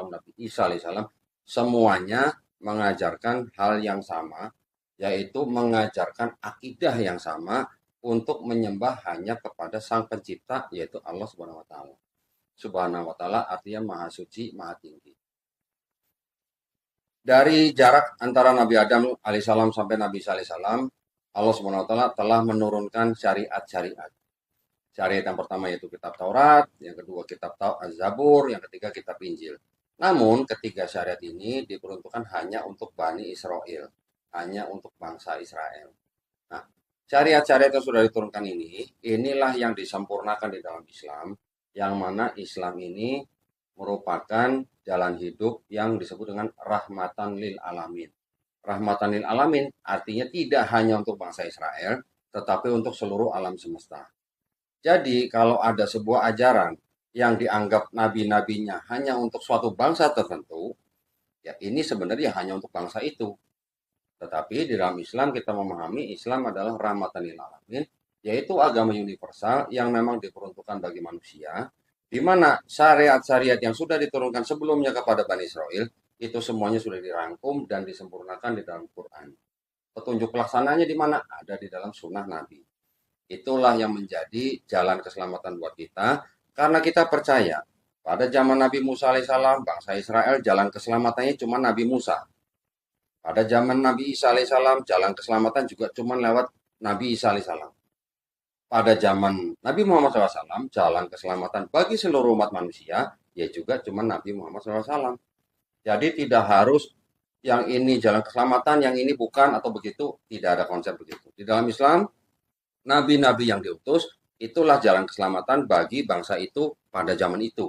alaihissalam, Nabi Isa alaihissalam, semuanya mengajarkan hal yang sama, yaitu mengajarkan akidah yang sama untuk menyembah hanya kepada Sang Pencipta, yaitu Allah Subhanahu wa taala. Subhanahu wa taala artinya Maha Suci, Maha Tinggi. Dari jarak antara Nabi Adam alaihissalam sampai Nabi Isa alaihissalam, Allah Subhanahu wa taala telah menurunkan syariat-syariat. Syariat yang pertama yaitu kitab Taurat, yang kedua kitab Az-Zabur, yang ketiga kitab Injil. Namun ketiga syariat ini diperuntukkan hanya untuk Bani Israel, hanya untuk bangsa Israel. Nah, syariat-syariat yang sudah diturunkan ini, inilah yang disempurnakan di dalam Islam, yang mana Islam ini merupakan jalan hidup yang disebut dengan rahmatan lil alamin. Rahmatan lil alamin artinya tidak hanya untuk bangsa Israel, tetapi untuk seluruh alam semesta. Jadi kalau ada sebuah ajaran yang dianggap nabi-nabinya hanya untuk suatu bangsa tertentu, ya ini sebenarnya hanya untuk bangsa itu. Tetapi di dalam Islam kita memahami Islam adalah rahmatan lil alamin, yaitu agama universal yang memang diperuntukkan bagi manusia, di mana syariat-syariat yang sudah diturunkan sebelumnya kepada Bani Israel, itu semuanya sudah dirangkum dan disempurnakan di dalam Quran. Petunjuk pelaksananya di mana? Ada di dalam sunnah Nabi. Itulah yang menjadi jalan keselamatan buat kita, karena kita percaya pada zaman Nabi Musa alaihissalam, bangsa Israel jalan keselamatannya cuma Nabi Musa. Pada zaman Nabi Isa alaihissalam, jalan keselamatan juga cuma lewat Nabi Isa alaihissalam. Pada zaman Nabi Muhammad SAW, jalan keselamatan bagi seluruh umat manusia, ya juga cuma Nabi Muhammad SAW. Jadi tidak harus yang ini jalan keselamatan, yang ini bukan atau begitu, tidak ada konsep begitu. Di dalam Islam, nabi-nabi yang diutus, itulah jalan keselamatan bagi bangsa itu pada zaman itu.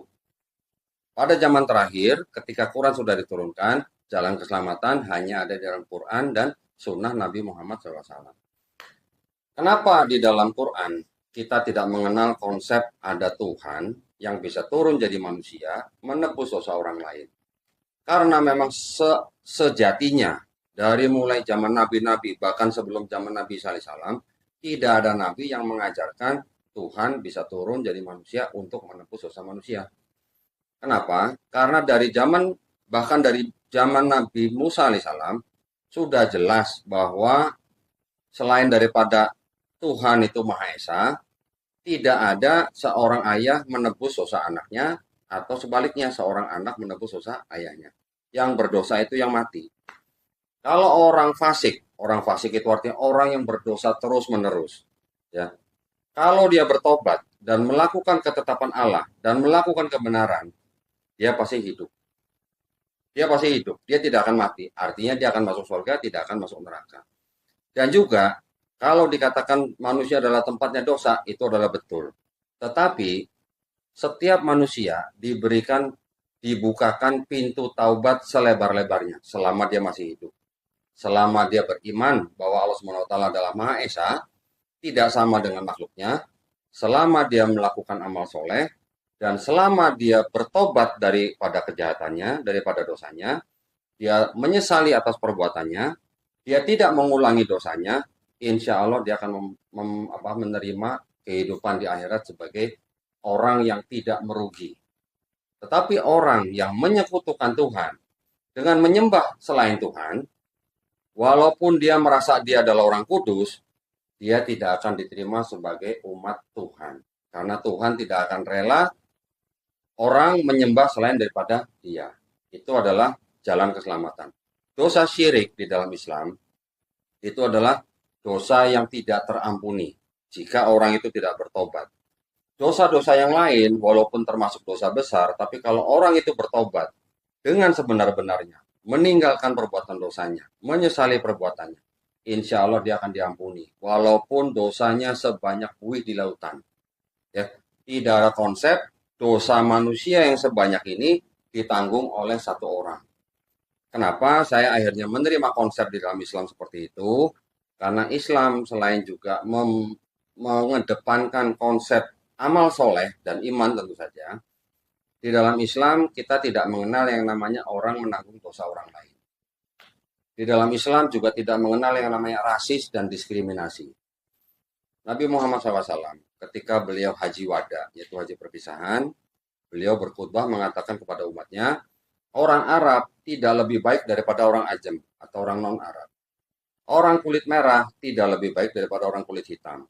Pada zaman terakhir, ketika Quran sudah diturunkan, jalan keselamatan hanya ada di dalam Quran dan sunnah Nabi Muhammad SAW. Kenapa di dalam Quran kita tidak mengenal konsep ada Tuhan yang bisa turun jadi manusia, menebus dosa orang lain? Karena memang sejatinya, dari mulai zaman nabi-nabi, bahkan sebelum zaman Nabi SAW, tidak ada nabi yang mengajarkan Tuhan bisa turun jadi manusia untuk menebus dosa manusia. Kenapa? Karena bahkan dari zaman Nabi Musa alaihissalam sudah jelas bahwa selain daripada Tuhan itu Maha Esa, tidak ada seorang ayah menebus dosa anaknya, atau sebaliknya seorang anak menebus dosa ayahnya. Yang berdosa itu yang mati. Kalau orang fasik itu artinya orang yang berdosa terus-menerus. Ya. Kalau dia bertobat dan melakukan ketetapan Allah dan melakukan kebenaran, dia pasti hidup. Dia pasti hidup, dia tidak akan mati. Artinya dia akan masuk surga, tidak akan masuk neraka. Dan juga, kalau dikatakan manusia adalah tempatnya dosa, itu adalah betul. Tetapi, setiap manusia dibukakan pintu taubat selebar-lebarnya selama dia masih hidup. Selama dia beriman bahwa Allah SWT adalah Maha Esa, tidak sama dengan makhluknya, selama dia melakukan amal soleh, dan selama dia bertobat daripada kejahatannya, daripada dosanya, dia menyesali atas perbuatannya, dia tidak mengulangi dosanya, insya Allah dia akan menerima kehidupan di akhirat sebagai orang yang tidak merugi. Tetapi orang yang menyekutukan Tuhan dengan menyembah selain Tuhan, walaupun dia merasa dia adalah orang kudus, dia tidak akan diterima sebagai umat Tuhan. Karena Tuhan tidak akan rela orang menyembah selain daripada dia. Itu adalah jalan keselamatan. Dosa syirik di dalam Islam itu adalah dosa yang tidak terampuni jika orang itu tidak bertobat. Dosa-dosa yang lain, walaupun termasuk dosa besar, tapi kalau orang itu bertobat dengan sebenar-benarnya, meninggalkan perbuatan dosanya, menyesali perbuatannya, insya Allah dia akan diampuni. Walaupun dosanya sebanyak buih di lautan. Ya, tidak ada konsep dosa manusia yang sebanyak ini ditanggung oleh satu orang. Kenapa saya akhirnya menerima konsep di dalam Islam seperti itu? Karena Islam selain juga mengedepankan konsep amal soleh dan iman tentu saja, di dalam Islam kita tidak mengenal yang namanya orang menanggung dosa orang lain. Di dalam Islam juga tidak mengenal yang namanya rasis dan diskriminasi. Nabi Muhammad SAW ketika beliau haji wada, yaitu haji perpisahan, beliau berkhutbah mengatakan kepada umatnya, Orang Arab tidak lebih baik daripada orang Ajam atau orang non-Arab. Orang kulit merah tidak lebih baik daripada orang kulit hitam.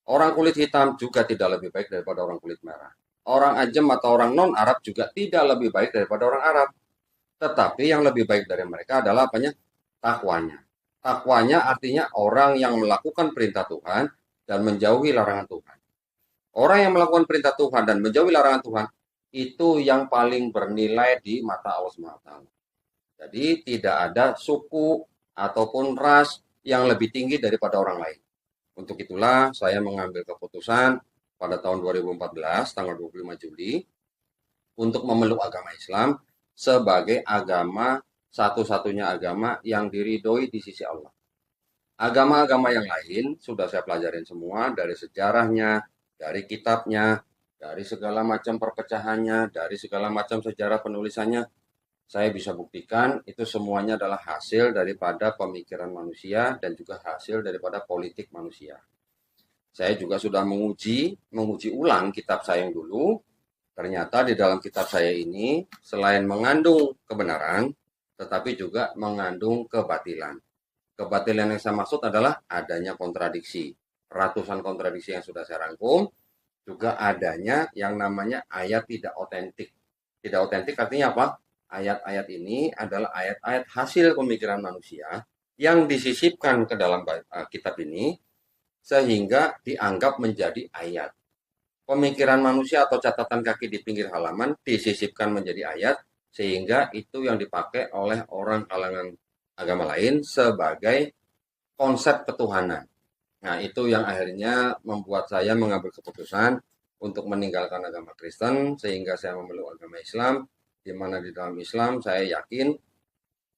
Orang kulit hitam juga tidak lebih baik daripada orang kulit merah. Orang Ajam atau orang non-Arab juga tidak lebih baik daripada orang Arab. Tetapi yang lebih baik dari mereka adalah apanya? Takwanya. Takwanya artinya orang yang melakukan perintah Tuhan dan menjauhi larangan Tuhan. Orang yang melakukan perintah Tuhan dan menjauhi larangan Tuhan itu yang paling bernilai di mata Allah SWT. Jadi tidak ada suku ataupun ras yang lebih tinggi daripada orang lain. Untuk itulah saya mengambil keputusan pada tahun 2014 tanggal 25 Juli untuk memeluk agama Islam sebagai agama satu-satunya agama yang diridhoi di sisi Allah. Agama-agama yang lain sudah saya pelajarin semua dari sejarahnya, dari kitabnya, dari segala macam perpecahannya, dari segala macam sejarah penulisannya. Saya bisa buktikan itu semuanya adalah hasil daripada pemikiran manusia dan juga hasil daripada politik manusia. Saya juga sudah menguji ulang kitab saya yang dulu. Ternyata di dalam kitab saya ini selain mengandung kebenaran, tetapi juga mengandung kebatilan. Kebatilan yang saya maksud adalah adanya kontradiksi. Ratusan kontradiksi yang sudah saya rangkum, juga adanya yang namanya ayat tidak otentik. Tidak otentik artinya apa? Ayat-ayat ini adalah ayat-ayat hasil pemikiran manusia yang disisipkan ke dalam kitab ini sehingga dianggap menjadi ayat. Pemikiran manusia atau catatan kaki di pinggir halaman disisipkan menjadi ayat sehingga itu yang dipakai oleh orang kalangan agama lain sebagai konsep ketuhanan. Nah, itu yang akhirnya membuat saya mengambil keputusan untuk meninggalkan agama Kristen sehingga saya memeluk agama Islam, di mana di dalam Islam saya yakin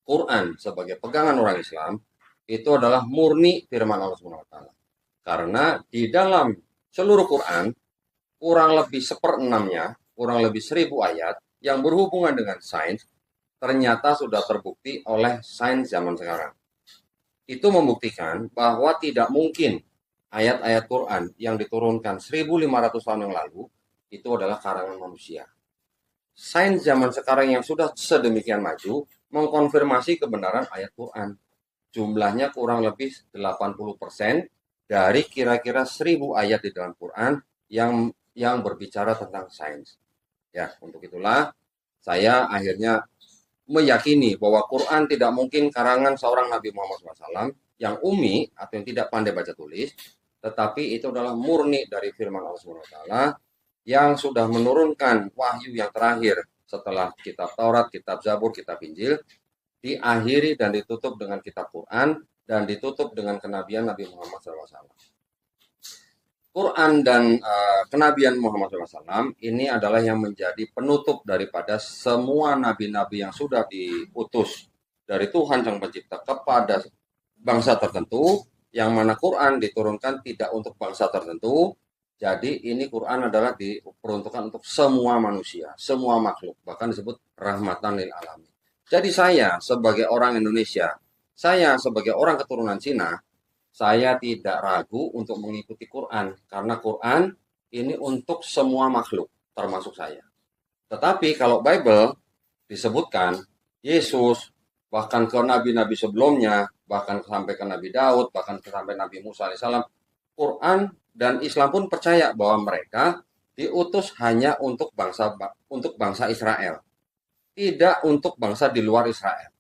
Quran sebagai pegangan orang Islam itu adalah murni firman Allah SWT. Karena di dalam seluruh Quran kurang lebih seperenamnya, kurang lebih 1000 ayat yang berhubungan dengan sains, ternyata sudah terbukti oleh sains zaman sekarang. Itu membuktikan bahwa tidak mungkin ayat-ayat Quran yang diturunkan 1500 tahun yang lalu itu adalah karangan manusia. Sains zaman sekarang yang sudah sedemikian maju mengkonfirmasi kebenaran ayat Quran. Jumlahnya kurang lebih 80% dari kira-kira 1000 ayat di dalam Quran yang berbicara tentang sains. Ya, untuk itulah saya akhirnya meyakini bahwa Quran tidak mungkin karangan seorang Nabi Muhammad SAW yang umi atau yang tidak pandai baca tulis, tetapi itu adalah murni dari firman Allah SWT yang sudah menurunkan wahyu yang terakhir setelah kitab Taurat, kitab Zabur, kitab Injil, diakhiri dan ditutup dengan kitab Quran dan ditutup dengan kenabian Nabi Muhammad SAW. Quran dan kenabian Muhammad SAW ini adalah yang menjadi penutup daripada semua nabi-nabi yang sudah diutus dari Tuhan Sang Pencipta kepada bangsa tertentu, yang mana Quran diturunkan tidak untuk bangsa tertentu. Jadi ini Quran adalah diperuntukkan untuk semua manusia, semua makhluk, bahkan disebut rahmatan lil alamin. Jadi saya sebagai orang Indonesia, saya sebagai orang keturunan Cina, saya tidak ragu untuk mengikuti Quran, karena Quran ini untuk semua makhluk, termasuk saya. Tetapi kalau Bible disebutkan Yesus, bahkan ke nabi-nabi sebelumnya, bahkan sampai ke Nabi Daud, bahkan sampai Nabi Musa alaihissalam, Quran dan Islam pun percaya bahwa mereka diutus hanya untuk bangsa Israel, tidak untuk bangsa di luar Israel.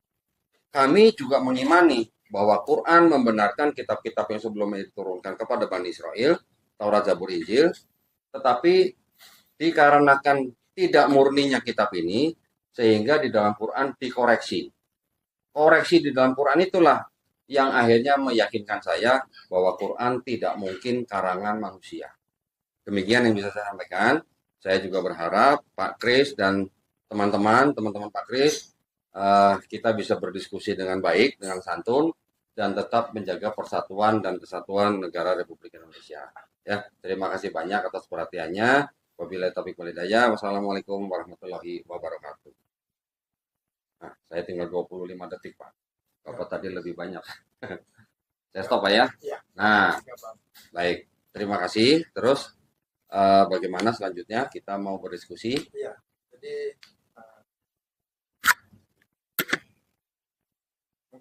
Kami juga mengimani bahwa Quran membenarkan kitab-kitab yang sebelumnya diturunkan kepada Bani Israel, Taurat, Zabur, Injil, tetapi dikarenakan tidak murninya kitab ini, sehingga di dalam Quran dikoreksi. Koreksi di dalam Quran itulah yang akhirnya meyakinkan saya bahwa Quran tidak mungkin karangan manusia. Demikian yang bisa saya sampaikan. Saya juga berharap Pak Kris dan teman-teman Pak Kris, kita bisa berdiskusi dengan baik, dengan santun, dan tetap menjaga persatuan dan kesatuan negara Republik Indonesia. Ya, terima kasih banyak atas perhatiannya. Wabillahi taufiq wal hidayah. Wassalamualaikum warahmatullahi wabarakatuh. Nah, saya tinggal 25 detik, Pak. Bapak tadi lebih banyak. Saya stop, Pak, ya? Nah, baik. Terima kasih. Terus, bagaimana selanjutnya? Kita mau berdiskusi. Iya, jadi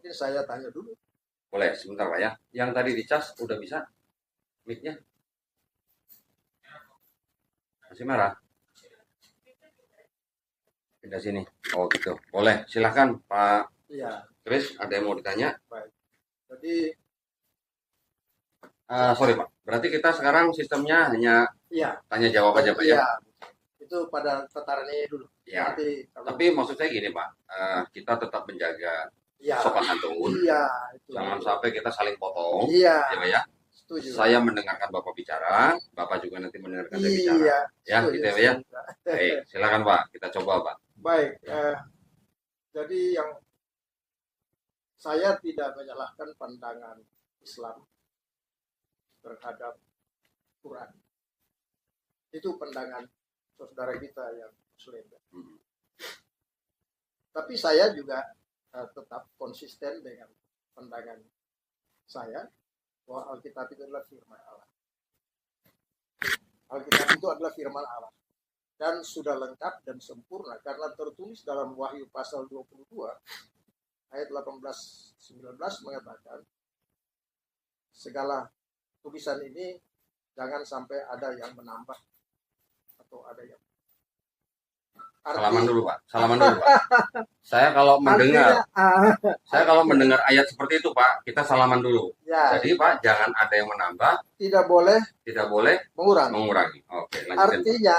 Mungkin saya tanya dulu. Boleh, sebentar Pak ya. Yang tadi dicas udah bisa mic-nya? Masih merah? Pindah sini. Oh gitu. Boleh, silahkan Pak Iya, Chris, ada yang mau ditanya? baik. Jadi, Sorry Pak, berarti kita sekarang sistemnya hanya iya, tanya jawab aja Pak ya? iya, itu pada tataran ini dulu. Ya, Nanti kalau tapi maksud saya gini Pak, kita tetap menjaga iya, sopan santun. iya, itu. Jangan sampai kita saling potong. Iya, Ya Pak ya? setuju. Saya mendengarkan Bapak bicara, Bapak juga nanti mendengarkan saya bicara. Iya, Ya, setuju, gitu ya Pak ya? setuju. Baik, silakan Pak, kita coba Pak. Baik, jadi yang saya tidak menyalahkan pandangan Islam terhadap Quran. Itu pandangan saudara kita yang Muslim. Tapi saya juga tetap konsisten dengan pandangan saya bahwa Alkitab itu adalah firman Allah. Alkitab itu adalah firman Allah. Dan sudah lengkap dan sempurna karena tertulis dalam Wahyu pasal 22 ayat 18-19 mengatakan segala tulisan ini jangan sampai ada yang menambah atau ada yang Salaman dulu Pak, salaman dulu Pak. Saya kalau mendengar ayat seperti itu Pak, kita salaman dulu. Ya, jadi Pak, jangan ada yang menambah, tidak boleh mengurangi. Oke, lanjutin.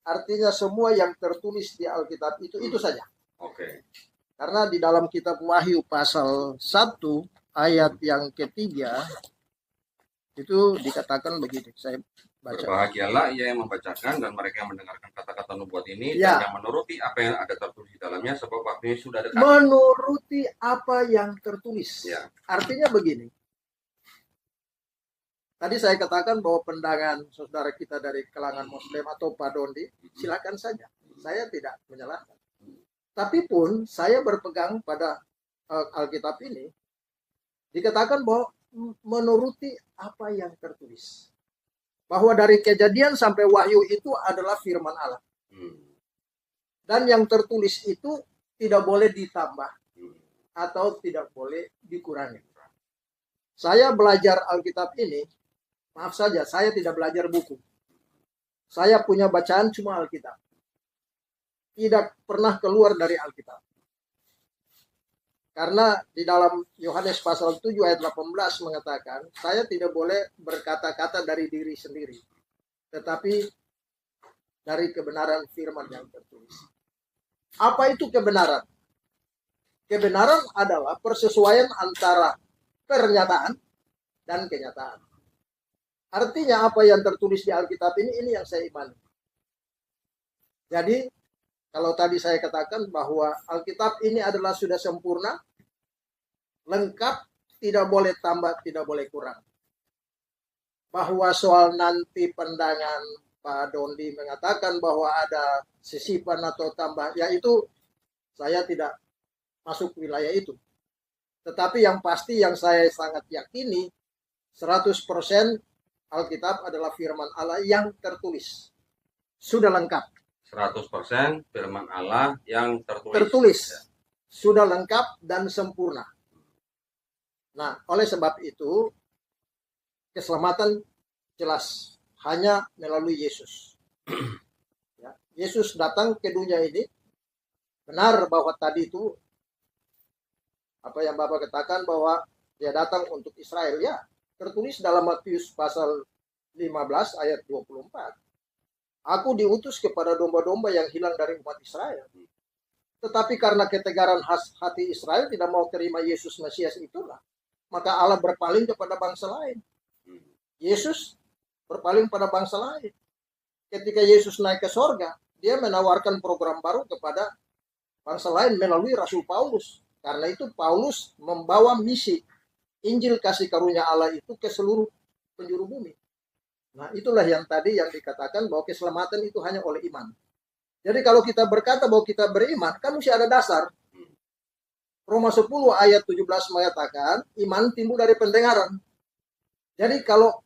Artinya semua yang tertulis di Alkitab itu saja. Oke. Karena di dalam kitab Wahyu pasal 1 ayat yang ketiga itu dikatakan begini, saya baca. Berbahagialah ia yang membacakan dan mereka yang mendengarkan kata-kata nubuat ini dan yang menuruti apa yang ada tertulis di dalamnya sebab waktunya sudah dekat. Menuruti apa yang tertulis. Ya. Artinya begini. Tadi saya katakan bahwa pandangan saudara kita dari kalangan Muslim atau Pak Dondi, silakan saja. Saya tidak menyalahkan. Tapi pun saya berpegang pada Alkitab ini, dikatakan bahwa menuruti apa yang tertulis. Bahwa dari Kejadian sampai Wahyu itu adalah firman Allah. Dan yang tertulis itu tidak boleh ditambah atau tidak boleh dikurangi. Saya belajar Alkitab ini, maaf saja, saya tidak belajar buku. Saya punya bacaan cuma Alkitab. Tidak pernah keluar dari Alkitab. Karena di dalam Yohanes pasal 7 ayat 18 mengatakan, saya tidak boleh berkata-kata dari diri sendiri. Tetapi dari kebenaran firman yang tertulis. Apa itu kebenaran? Kebenaran adalah persesuaian antara pernyataan dan kenyataan. Artinya apa yang tertulis di Alkitab ini yang saya imani. Jadi kalau tadi saya katakan bahwa Alkitab ini adalah sudah sempurna, lengkap, tidak boleh tambah, tidak boleh kurang. Bahwa soal nanti pandangan Pak Dondi mengatakan bahwa ada sisipan atau tambah, yaitu saya tidak masuk wilayah itu. Tetapi yang pasti yang saya sangat yakini, 100% Alkitab adalah firman Allah yang tertulis. Sudah lengkap. 100% firman Allah yang tertulis. Tertulis. Sudah lengkap dan sempurna. Nah, oleh sebab itu, keselamatan jelas hanya melalui Yesus. Ya, Yesus datang ke dunia ini, benar bahwa tadi itu, apa yang Bapak katakan bahwa dia datang untuk Israel, ya, tertulis dalam Matius pasal 15 ayat 24. Aku diutus kepada domba-domba yang hilang dari umat Israel. Tetapi karena ketegaran hati Israel tidak mau terima Yesus Mesias itulah, maka Allah berpaling kepada bangsa lain. Yesus berpaling pada bangsa lain. Ketika Yesus naik ke sorga, dia menawarkan program baru kepada bangsa lain melalui Rasul Paulus. Karena itu Paulus membawa misi Injil kasih karunia Allah itu ke seluruh penjuru bumi. Nah, itulah yang tadi yang dikatakan bahwa keselamatan itu hanya oleh iman. Jadi kalau kita berkata bahwa kita beriman, kan mesti ada dasar. Roma 10 ayat 17 mengatakan, iman timbul dari pendengaran. Jadi kalau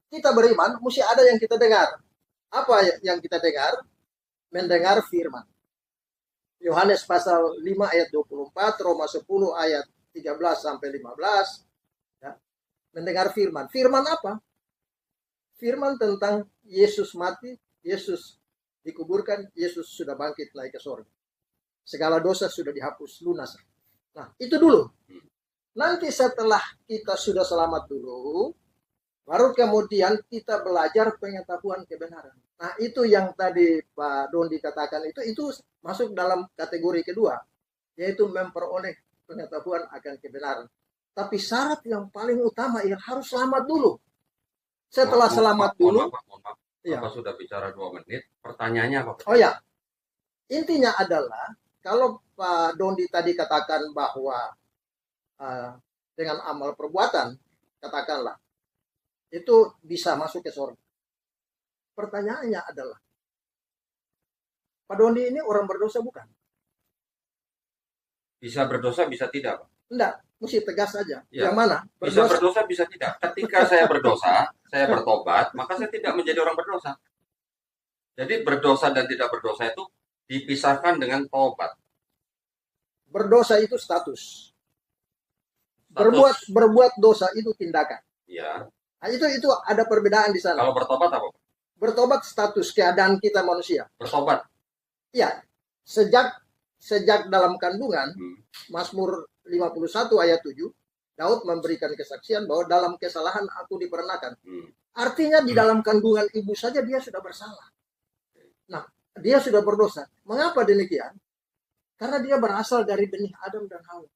kita beriman, mesti ada yang kita dengar. Apa yang kita dengar? Mendengar firman. Yohanes pasal 5 ayat 24, Roma 10 ayat 13 sampai 15, ya, mendengar firman. Firman apa? Firman tentang Yesus mati, Yesus dikuburkan, Yesus sudah bangkit naik ke surga. Segala dosa sudah dihapus lunas. Nah, itu dulu. Nanti setelah kita sudah selamat dulu, baru kemudian kita belajar pengetahuan kebenaran. Nah, itu yang tadi Pak Dondi katakan itu masuk dalam kategori kedua, yaitu memperoleh pengetahuan akan kebenaran. Tapi syarat yang paling utama yang harus selamat dulu. Setelah selamat dulu, mohon maaf. Bapak sudah bicara 2 menit. Pertanyaannya apa? Oh ya, intinya adalah kalau Pak Dondi tadi katakan bahwa dengan amal perbuatan, katakanlah, itu bisa masuk ke surga. Pertanyaannya adalah, Pak Dondi ini orang berdosa bukan? Bisa berdosa, bisa tidak, Pak? Enggak, mesti tegas saja. Ya. Yang mana? Bisa berdosa, bisa tidak. Ketika saya berdosa, saya bertobat, maka saya tidak menjadi orang berdosa. Jadi berdosa dan tidak berdosa itu dipisahkan dengan tobat. Berdosa itu status. Berbuat dosa itu tindakan. Ya. Nah, itu ada perbedaan di sana. Kalau bertobat apa? Bertobat status keadaan kita manusia. Bertobat. Iya. Sejak dalam kandungan, Mazmur 51 ayat 7, Daud memberikan kesaksian bahwa dalam kesalahan aku diperenakan. Artinya di dalam kandungan ibu saja dia sudah bersalah. Nah, dia sudah berdosa. Mengapa demikian? Karena dia berasal dari benih Adam dan Hawa.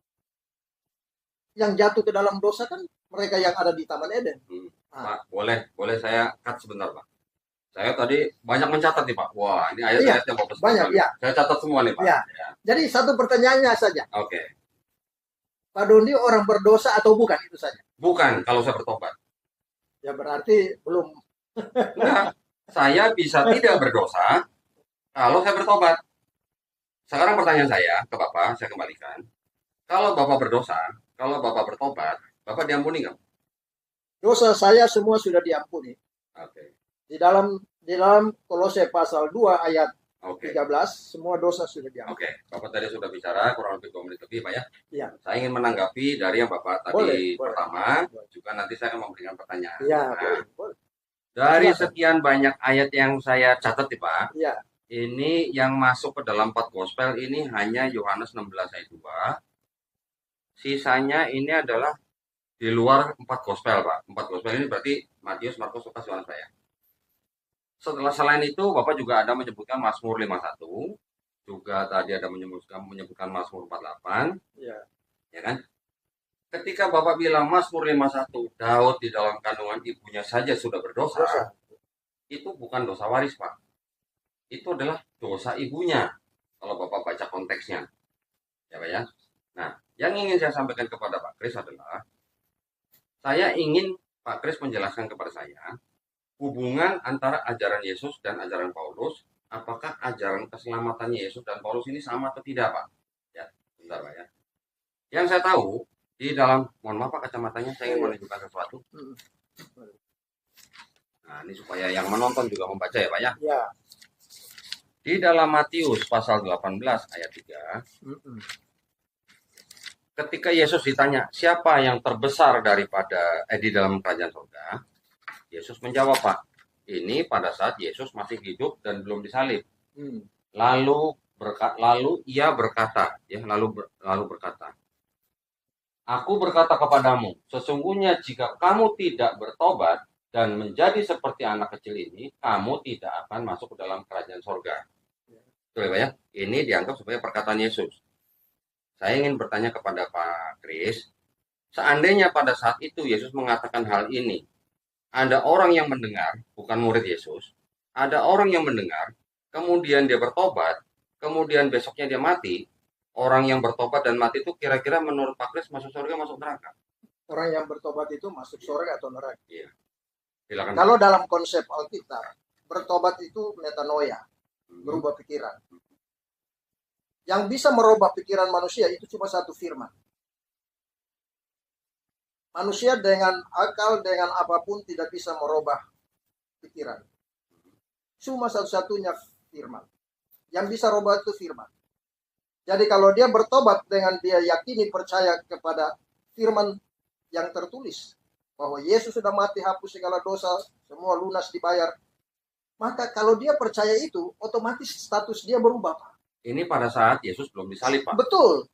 Yang jatuh ke dalam dosa kan mereka yang ada di Taman Eden. Pak, boleh saya cut sebentar, Pak. Saya tadi banyak mencatat nih, Pak. Wah, ini ayat-ayatnya bagus. Banyak, ya. Saya catat semua nih, Pak. Ya. Jadi satu pertanyaannya saja. Oke. Pak Dondi orang berdosa atau bukan, itu saja? Bukan, kalau saya bertobat. Ya berarti belum. Nah, saya bisa tidak berdosa kalau saya bertobat. Sekarang pertanyaan saya ke Bapak, saya kembalikan. Kalau Bapak berdosa, kalau Bapak bertobat, Bapak diampuni nggak? Dosa saya semua sudah diampuni. Oke. Di dalam Kolose pasal 2 ayat 13, semua dosa sudah diampuni. Oke, Bapak tadi sudah bicara kurang lebih 2 menit lebih, Pak ya. Ya. Saya ingin menanggapi dari yang Bapak tadi pertama, juga nanti saya akan memberikan pertanyaan. Ya, boleh. Dari sekian banyak ayat yang saya catat nih, Pak. Ya. Ini yang masuk ke dalam 4 gospel ini hanya Yohanes 16 ayat 2. Sisanya ini adalah di luar 4 gospel, Pak. 4 gospel ini berarti Matius, Markus, Lukas, Yohanes, saya. Setelah selain itu, Bapak juga ada menyebutkan Mazmur 51, juga tadi ada menyebutkan Mazmur 48, ya kan? Ketika Bapak bilang Mazmur 51, Daud di dalam kandungan ibunya saja sudah berdosa, itu bukan dosa waris, Pak. Itu adalah dosa ibunya, kalau Bapak baca konteksnya, ya Pak ya. Nah, yang ingin saya sampaikan kepada Pak Kris adalah, saya ingin Pak Kris menjelaskan kepada saya, hubungan antara ajaran Yesus dan ajaran Paulus, apakah ajaran keselamatannya Yesus dan Paulus ini sama atau tidak, Pak? Ya, bentar, Pak ya. Yang saya tahu, di dalam, mohon maaf Pak, kacamatanya saya ingin menunjukkan sesuatu. Nah, ini supaya yang menonton juga membaca ya, Pak ya. Ya. Di dalam Matius pasal 18 ayat 3, ketika Yesus ditanya, siapa yang terbesar daripada di dalam kerajaan surga? Yesus menjawab, Pak, ini pada saat Yesus masih hidup dan belum disalib. Lalu ia berkata, aku berkata kepadamu, sesungguhnya jika kamu tidak bertobat dan menjadi seperti anak kecil ini, kamu tidak akan masuk ke dalam kerajaan surga. Betul ya? Ini dianggap sebagai perkataan Yesus. Saya ingin bertanya kepada Pak Kris, seandainya pada saat itu Yesus mengatakan hal ini, ada orang yang mendengar, bukan murid Yesus, ada orang yang mendengar, kemudian dia bertobat, kemudian besoknya dia mati, orang yang bertobat dan mati itu kira-kira menurut Pak Kris masuk surga, masuk neraka? Orang yang bertobat itu masuk surga atau neraka? Iya. Silakan. Kalau dalam konsep Alkitab, bertobat itu metanoia, berubah pikiran. Yang bisa merubah pikiran manusia itu cuma satu firman. Manusia dengan akal, dengan apapun tidak bisa merubah pikiran. Cuma satu-satunya firman. Yang bisa merubah itu firman. Jadi kalau dia bertobat dengan dia yakini percaya kepada firman yang tertulis bahwa Yesus sudah mati hapus segala dosa, semua lunas dibayar. Maka kalau dia percaya itu, otomatis status dia berubah, Pak. Ini pada saat Yesus belum disalib, Pak. Betul.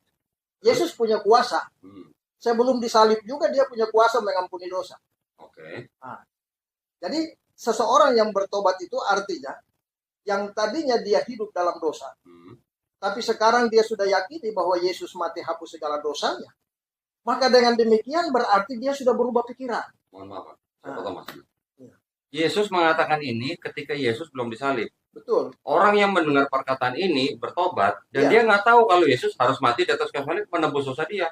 Yesus punya kuasa. Hmm. Sebelum disalib juga dia punya kuasa mengampuni dosa. Oke. Nah, jadi seseorang yang bertobat itu artinya yang tadinya dia hidup dalam dosa. Tapi sekarang dia sudah yakini bahwa Yesus mati hapus segala dosanya. Maka dengan demikian berarti dia sudah berubah pikiran. Mohon maaf, Pak. Saya potong, Mas. Yesus mengatakan ini ketika Yesus belum disalib. Betul. Orang yang mendengar perkataan ini bertobat dan dia nggak tahu kalau Yesus harus mati di atas kayu salib menebus dosa dia.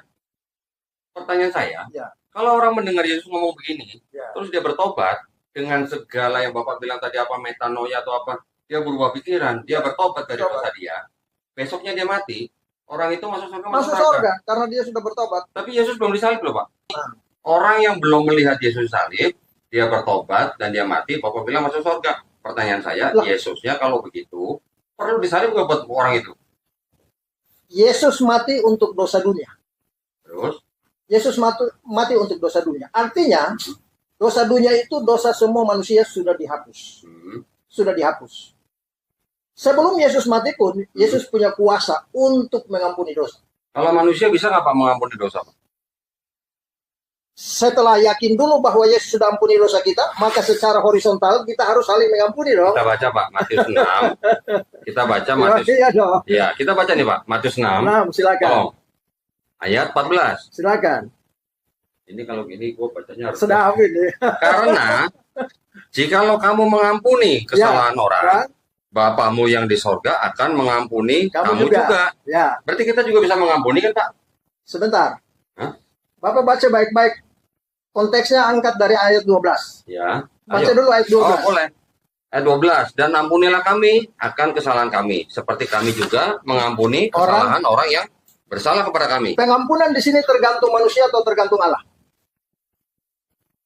Pertanyaan saya, kalau orang mendengar Yesus ngomong begini, terus dia bertobat dengan segala yang Bapak bilang tadi apa metanoia atau apa, dia berubah pikiran, dia bertobat dari dosa dia. Besoknya dia mati, orang itu masuk surga. Masuk surga karena dia sudah bertobat. Tapi Yesus belum disalib loh, Pak. Orang yang belum melihat Yesus salib, dia bertobat dan dia mati, Bapak bilang masuk surga. Pertanyaan saya, Yesusnya kalau begitu, perlu disalib nggak buat orang itu? Yesus mati untuk dosa dunia. Terus? Yesus mati untuk dosa dunia. Artinya, dosa dunia itu dosa semua manusia sudah dihapus. Sudah dihapus. Sebelum Yesus mati pun, Yesus punya kuasa untuk mengampuni dosa. Kalau manusia bisa nggak Pak mengampuni dosa, Pak? Setelah yakin dulu bahwa Yesus sudah ampuni dosa kita, maka secara horizontal kita harus saling mengampuni dong. Kita baca Pak, Matius 6. Kita baca Matius. Iya dong. Ya, kita baca nih Pak, Matius 6. Silakan. Oh, ayat 14. Silakan. Ini kalau gini gue bacanya harus. Sedap ini. Karena jikalau kamu mengampuni kesalahan orang, Bapamu yang di sorga akan mengampuni kamu juga. Ya. Berarti kita juga bisa mengampuni kan Pak? Sebentar. Bapak baca baik-baik. Konteksnya angkat dari ayat 12. Ya. Baca dulu ayat 12. Oh, boleh. Ayat 12. Dan ampunilah kami akan kesalahan kami. Seperti kami juga mengampuni kesalahan orang yang bersalah kepada kami. Pengampunan di sini tergantung manusia atau tergantung Allah?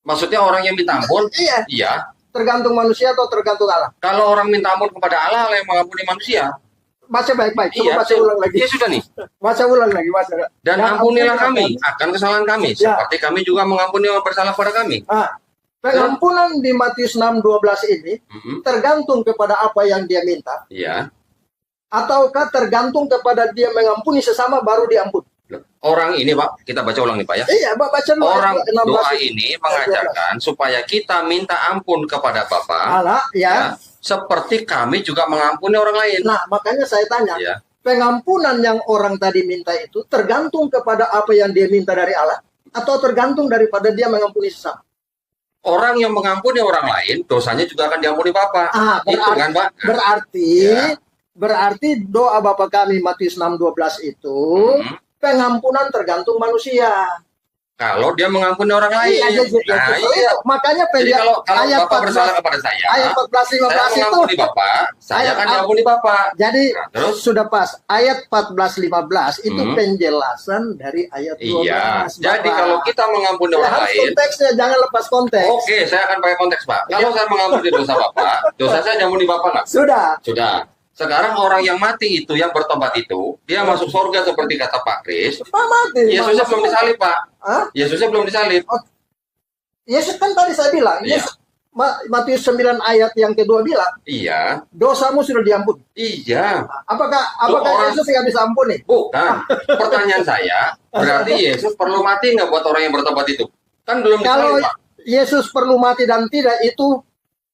Maksudnya orang yang minta ampun? Iya. Tergantung manusia atau tergantung Allah? Kalau orang minta ampun kepada Allah, Allah yang mengampuni manusia. Baca baik-baik. Iya, baca ulang lagi. Iya sudah nih. Baca ulang lagi. Baca. Dan ampunilah kami akan kesalahan kami. Seperti kami juga mengampuni orang bersalah kepada kami. Pengampunan di Matius 6:12 ini tergantung kepada apa yang dia minta. Iya. Ataukah tergantung kepada dia mengampuni sesama baru diampuni? Orang ini Pak, kita baca ulang nih Pak ya. Iya, Pak baca dulu. Orang doa ini mengajarkan supaya kita minta ampun kepada Bapa. Allah, ya. Seperti kami juga mengampuni orang lain. Nah, makanya saya tanya, pengampunan yang orang tadi minta itu tergantung kepada apa yang dia minta dari Allah atau tergantung daripada dia mengampuni sesama? Orang yang mengampuni orang lain, dosanya juga akan diampuni Bapa. Itu kan Pak? Berarti doa Bapa kami Matius 6:12 itu pengampunan tergantung manusia. Kalau dia mengampuni orang lain. Iya. Makanya kalau ayat Bapak bersalah kepada saya, ayat 14-15 itu Bapak, saya akan diampuni Bapak. Jadi terus sudah pas. Ayat 14-15 itu penjelasan dari ayat 12. Iya. Jadi kalau kita mengampuni orang lain, konteksnya jangan lepas konteks. Oke, saya akan pakai konteks Pak. Kalau saya mengampuni dosa Bapak, dosa saya diampuni Bapak nggak? Sudah. Sekarang orang yang mati itu, yang bertobat itu, dia masuk surga seperti kata Pak Kris. Yesusnya belum disalib, Pak. Yesusnya belum disalib. Yesus kan tadi saya bilang, Matius 9 ayat yang kedua bilang, iya. Dosamu sudah diampuni. Iya. Apakah Yesus nggak bisa ampuni? Bukan. Pertanyaan saya, berarti Yesus perlu mati nggak buat orang yang bertobat itu? Kan belum disalib, Pak. Kalau Yesus perlu mati dan tidak, itu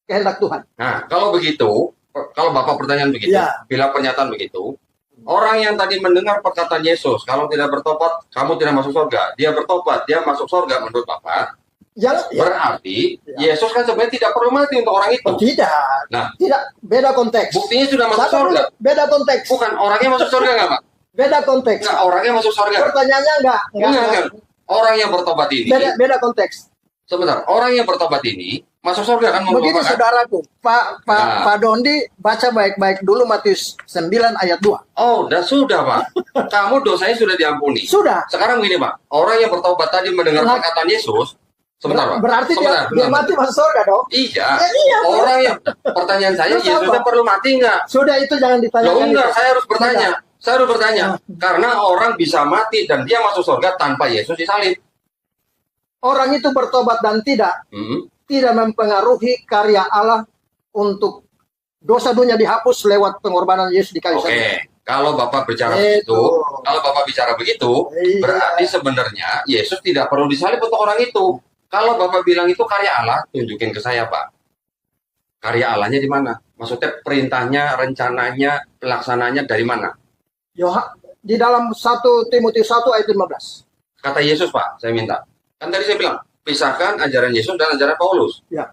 kehendak Tuhan. Nah, kalau begitu, kalau Bapak pertanyaan begitu, bila pernyataan begitu, orang yang tadi mendengar perkataan Yesus, kalau tidak bertobat, kamu tidak masuk surga. Dia bertobat, dia masuk surga menurut Bapak. Berarti Yesus kan sebenarnya tidak perlu mati untuk orang itu. Tidak. Nah, tidak. Beda konteks. Buktinya sudah masuk surga. Beda konteks. Bukan, orangnya masuk surga nggak, Pak? Beda konteks. Nggak, orangnya masuk surga. Pertanyaannya enggak. Orang yang bertobat ini. Beda konteks. Sebentar, orang yang bertobat ini masuk surga kan? Begini saudaraku, Pak Dondi baca baik-baik dulu Matius 9 ayat 2. Oh, sudah Pak. Kamu dosanya sudah diampuni. Sudah. Sekarang begini Pak, orang yang bertobat tadi mendengar perkataan Yesus, sebentar Pak. Berarti dia mati masuk surga dong? Iya. Orang yang, pertanyaan saya, Yesusnya perlu mati nggak? Sudah, itu jangan ditanya. Enggak, saya harus bertanya. Saya harus bertanya, karena orang bisa mati dan dia masuk surga tanpa Yesus disalib. Orang itu bertobat dan tidak mempengaruhi karya Allah untuk dosa dunia dihapus lewat pengorbanan Yesus di kayu salib. Oke, kalau Bapak bicara begitu, berarti sebenarnya Yesus tidak perlu disalib untuk orang itu. Kalau Bapak bilang itu karya Allah, tunjukin ke saya, Pak. Karya Allahnya di mana? Maksudnya perintahnya, rencananya, pelaksananya dari mana? Di dalam 1 Timotius 1 ayat 15. Kata Yesus, Pak, saya minta. Kan tadi saya bilang, pisahkan ajaran Yesus dan ajaran Paulus. Ya.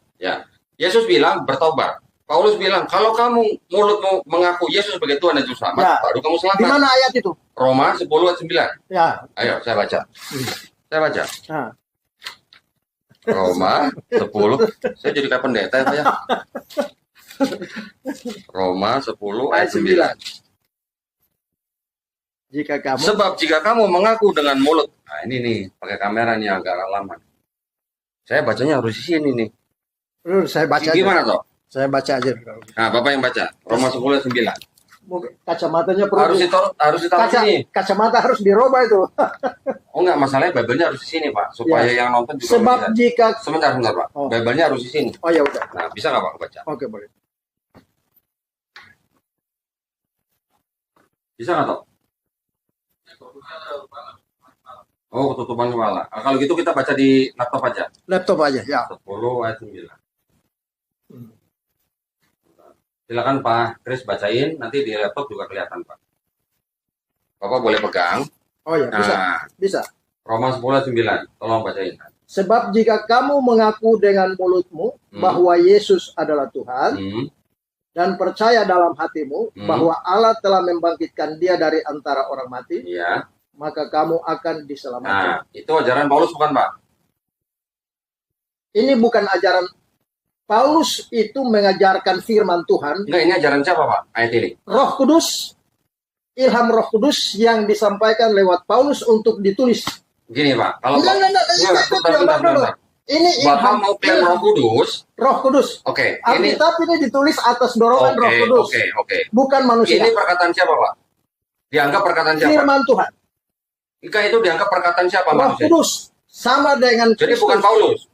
Yesus bilang bertobat. Paulus bilang, kalau kamu mulutmu mengaku Yesus sebagai Tuhan dan Juru Selamat, baru kamu selamat. Di mana ayat itu? Roma 10 ayat 9. Ya. Ayo, saya baca. Saya baca. Roma 10. Saya jadi kayak pendeta ya, Pak ya. Roma 10 ayat 9. Sebab jika kamu mengaku dengan mulut, nah ini nih pakai kamera nih agak lama. Saya bacanya harus di sini nih. Saya baca. Gimana toh? Saya baca aja. Nah, Bapak yang baca. Roma 10 ayat 9. Kacamatanya perlu harus ditaruh sini. Kacamata harus dirubah itu. Oh enggak, masalahnya Bible-nya harus di sini, Pak, supaya yang nonton juga sebab bisa. Jika sebentar Pak. Bible-nya harus di sini. Oh ya udah. Nah, bisa nggak Pak baca? Oke, boleh. Bisa nggak toh? Oh, ketutupan kepala. Nah, kalau gitu kita baca di laptop aja. Laptop aja, ya. 10 ayat 9. Silakan Pak Kris bacain, nanti di laptop juga kelihatan, Pak. Bapak boleh pegang. Oh ya, bisa. Bisa. Roma 10 ayat 9. Tolong bacain. Sebab jika kamu mengaku dengan mulutmu bahwa Yesus adalah Tuhan dan percaya dalam hatimu bahwa Allah telah membangkitkan dia dari antara orang mati, maka kamu akan diselamatkan. Nah, itu ajaran Paulus bukan, Pak? Ini bukan ajaran Paulus, itu mengajarkan firman Tuhan. Enggak, ini ajaran siapa, Pak? Ayat ini. Roh Kudus, ilham Roh Kudus yang disampaikan lewat Paulus untuk ditulis. Gini, Pak. Kalau ini Bapak mau klaim Roh Kudus. Roh Kudus. Oke. Alkitab ini ditulis atas dorongan Roh Kudus. Oke. Bukan manusia. Ini perkataan siapa, Pak? Dianggap perkataan siapa? Firman Tuhan. Jika itu dianggap perkataan siapa? Roh manusia? Kudus. Sama dengan Jadi Kristus. bukan Paulus.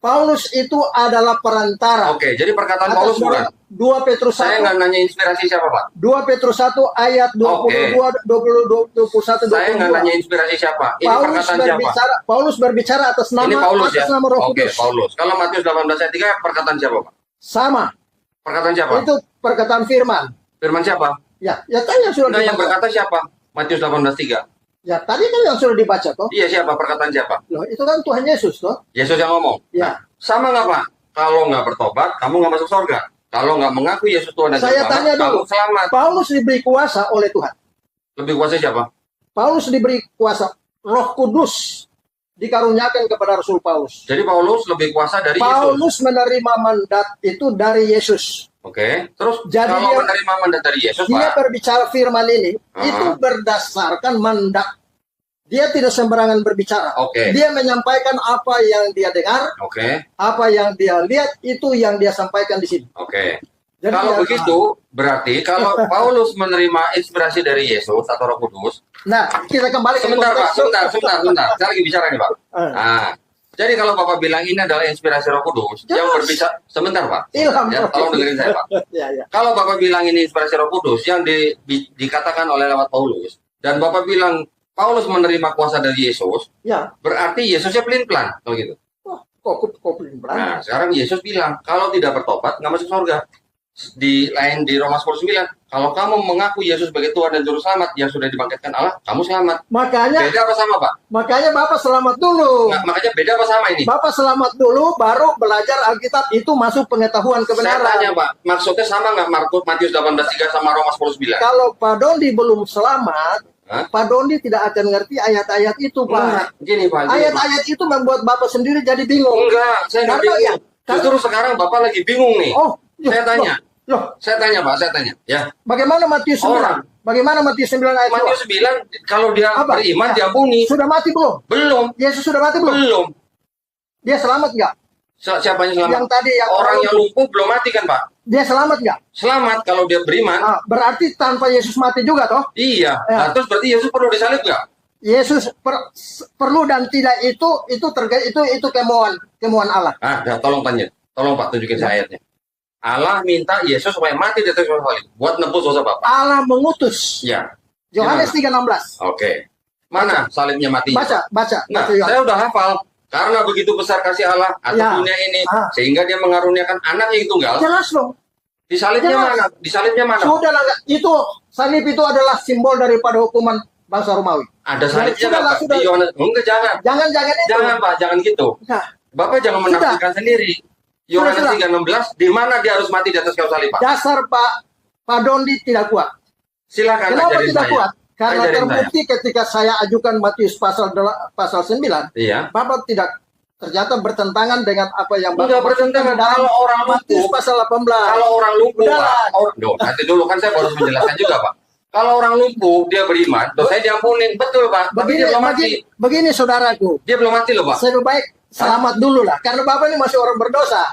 Paulus itu adalah perantara. Oke, jadi perkataan Paulus bukan. 2 Petrus 1. Saya nggak nanya inspirasi siapa, Pak. 2 Petrus 1 ayat 22, 21, 22. Saya nggak nanya inspirasi siapa. Ini perkataan siapa? Paulus berbicara atas nama, ini Paulus, atas ya? nama Roh Oke, Kudus. Paulus. Kalau Matius 18 ayat 3 perkataan siapa, Pak? Sama. Perkataan siapa? Itu perkataan firman. Firman siapa? Ya tadi yang sudah dibaca. Yang berkata siapa? Matius 18:3. Ya, tadi kan yang sudah dibaca toh. Iya, siapa? Perkataan siapa? Loh, itu kan Tuhan Yesus toh. Yesus yang ngomong. Ya. Nah, sama nggak, Pak? Kalau nggak bertobat, kamu nggak masuk surga. Kalau nggak mengaku Yesus Tuhan dan Saya tanya dulu, kamu selamat. Paulus diberi kuasa oleh Tuhan. Lebih kuasa siapa? Paulus diberi kuasa. Roh Kudus dikaruniakan kepada Rasul Paulus. Jadi Paulus lebih kuasa dari Paulus Yesus. menerima mandat itu dari Yesus. Oke, terus jadi kalau menerima mandat dari Yesus, dia Pak, berbicara firman ini itu berdasarkan mandat. Dia tidak sembarangan berbicara. Dia menyampaikan apa yang dia dengar, apa yang dia lihat, itu yang dia sampaikan di sini. Jadi kalau begitu, berarti kalau Paulus menerima inspirasi dari Yesus atau Roh Kudus. Nah, kita kembali sebentar, Pak. Sebentar. Saya lagi bicara nih, Pak. Nah, jadi kalau Bapak bilang ini adalah inspirasi Roh Kudus, yang berbicara, sebentar, Pak. Ilham. Ya, tolong dengerin saya, Pak. Kalau Bapak bilang ini inspirasi Roh Kudus, yang dikatakan oleh lewat Paulus, dan Bapak bilang Paulus menerima kuasa dari Yesus, berarti Yesusnya pelin-pelan, kalau gitu. Kok pelin-pelan? Nah, sekarang Yesus bilang, kalau tidak bertobat, nggak masuk surga. Di Roma 10:9, kalau kamu mengaku Yesus sebagai Tuhan dan Juru Selamat yang sudah dibangkitkan Allah, kamu selamat. Makanya beda apa sama, Pak? Makanya Bapak selamat dulu. Nah, makanya beda apa sama ini? Bapak selamat dulu, baru belajar Alkitab, itu masuk pengetahuan kebenaran. Saya tanya, Pak, maksudnya sama nggak Matius 18:3 sama Roma 10:9? Kalau Pak Dondi belum selamat, Pak Dondi tidak akan ngerti ayat-ayat itu, Pak. Enggak, gini, Pak. Ayat-ayat itu membuat Bapak sendiri jadi bingung. Enggak, saya nggak bingung. Justru sekarang Bapak lagi bingung nih. Saya tanya. Saya tanya, Pak, saya tanya. Ya. Bagaimana Matius 9? Bagaimana Matius 9 ayat 2? Matius 9, kalau dia beriman, diampuni. Sudah mati belum? Belum. Yesus sudah mati belum? Belum. Dia selamat nggak? Siapanya selamat? Yang tadi yang orang yang lumpuh belum mati kan, Pak? Dia selamat nggak? Selamat kalau dia beriman. Berarti tanpa Yesus mati juga toh? Iya. Nah, terus berarti Yesus perlu disalib nggak? Yesus perlu dan tidak itu kemauan Allah. Tolong tanya. Tolong Pak tunjukin saya ayatnya. Allah minta Yesus supaya mati di atas kayu salib buat nebus dosa Bapak. Allah mengutus. Ya. Yohanes 3:16. Oke. Mana salibnya mati? Baca. Nah, saya udah hafal. Karena begitu besar kasih Allah atas dunia ini, sehingga dia mengaruniakan anak yang tunggal. Jelas dong. Di salibnya mana? Di salibnya mana? Sudah lah, itu salib itu adalah simbol daripada hukuman bangsa Romawi. Ada salibnya Pak? Di Yohanes. Enggak, jangan. Jangan itu. Jangan Pak, jangan gitu. Nah, Bapak jangan menafsirkan sendiri. Yohanes 3:16, di mana dia harus mati di atas kayu salib, Pak? Dasar Pak Dondi tidak kuat. Silakan Kenapa ajarin tidak saya. kuat? Karena Ajarin terbukti ketika saya ajukan Matius pasal 9, iya. Bapak tidak ternyata bertentangan dengan apa yang Bapak Enggak bertentangan. Kalau orang Matius lumpuh, pasal 18. kalau orang lumpuh, Udah. Pak. Nanti dulu kan saya baru menjelaskan juga, Pak. Kalau orang lumpuh, dia beriman, dosanya diampunin. Betul, Pak. Tapi dia belum mati. Begini saudaraku. Dia belum mati loh, Pak. Lebih baik selamat dulu lah. Karena Bapak ini masih orang berdosa.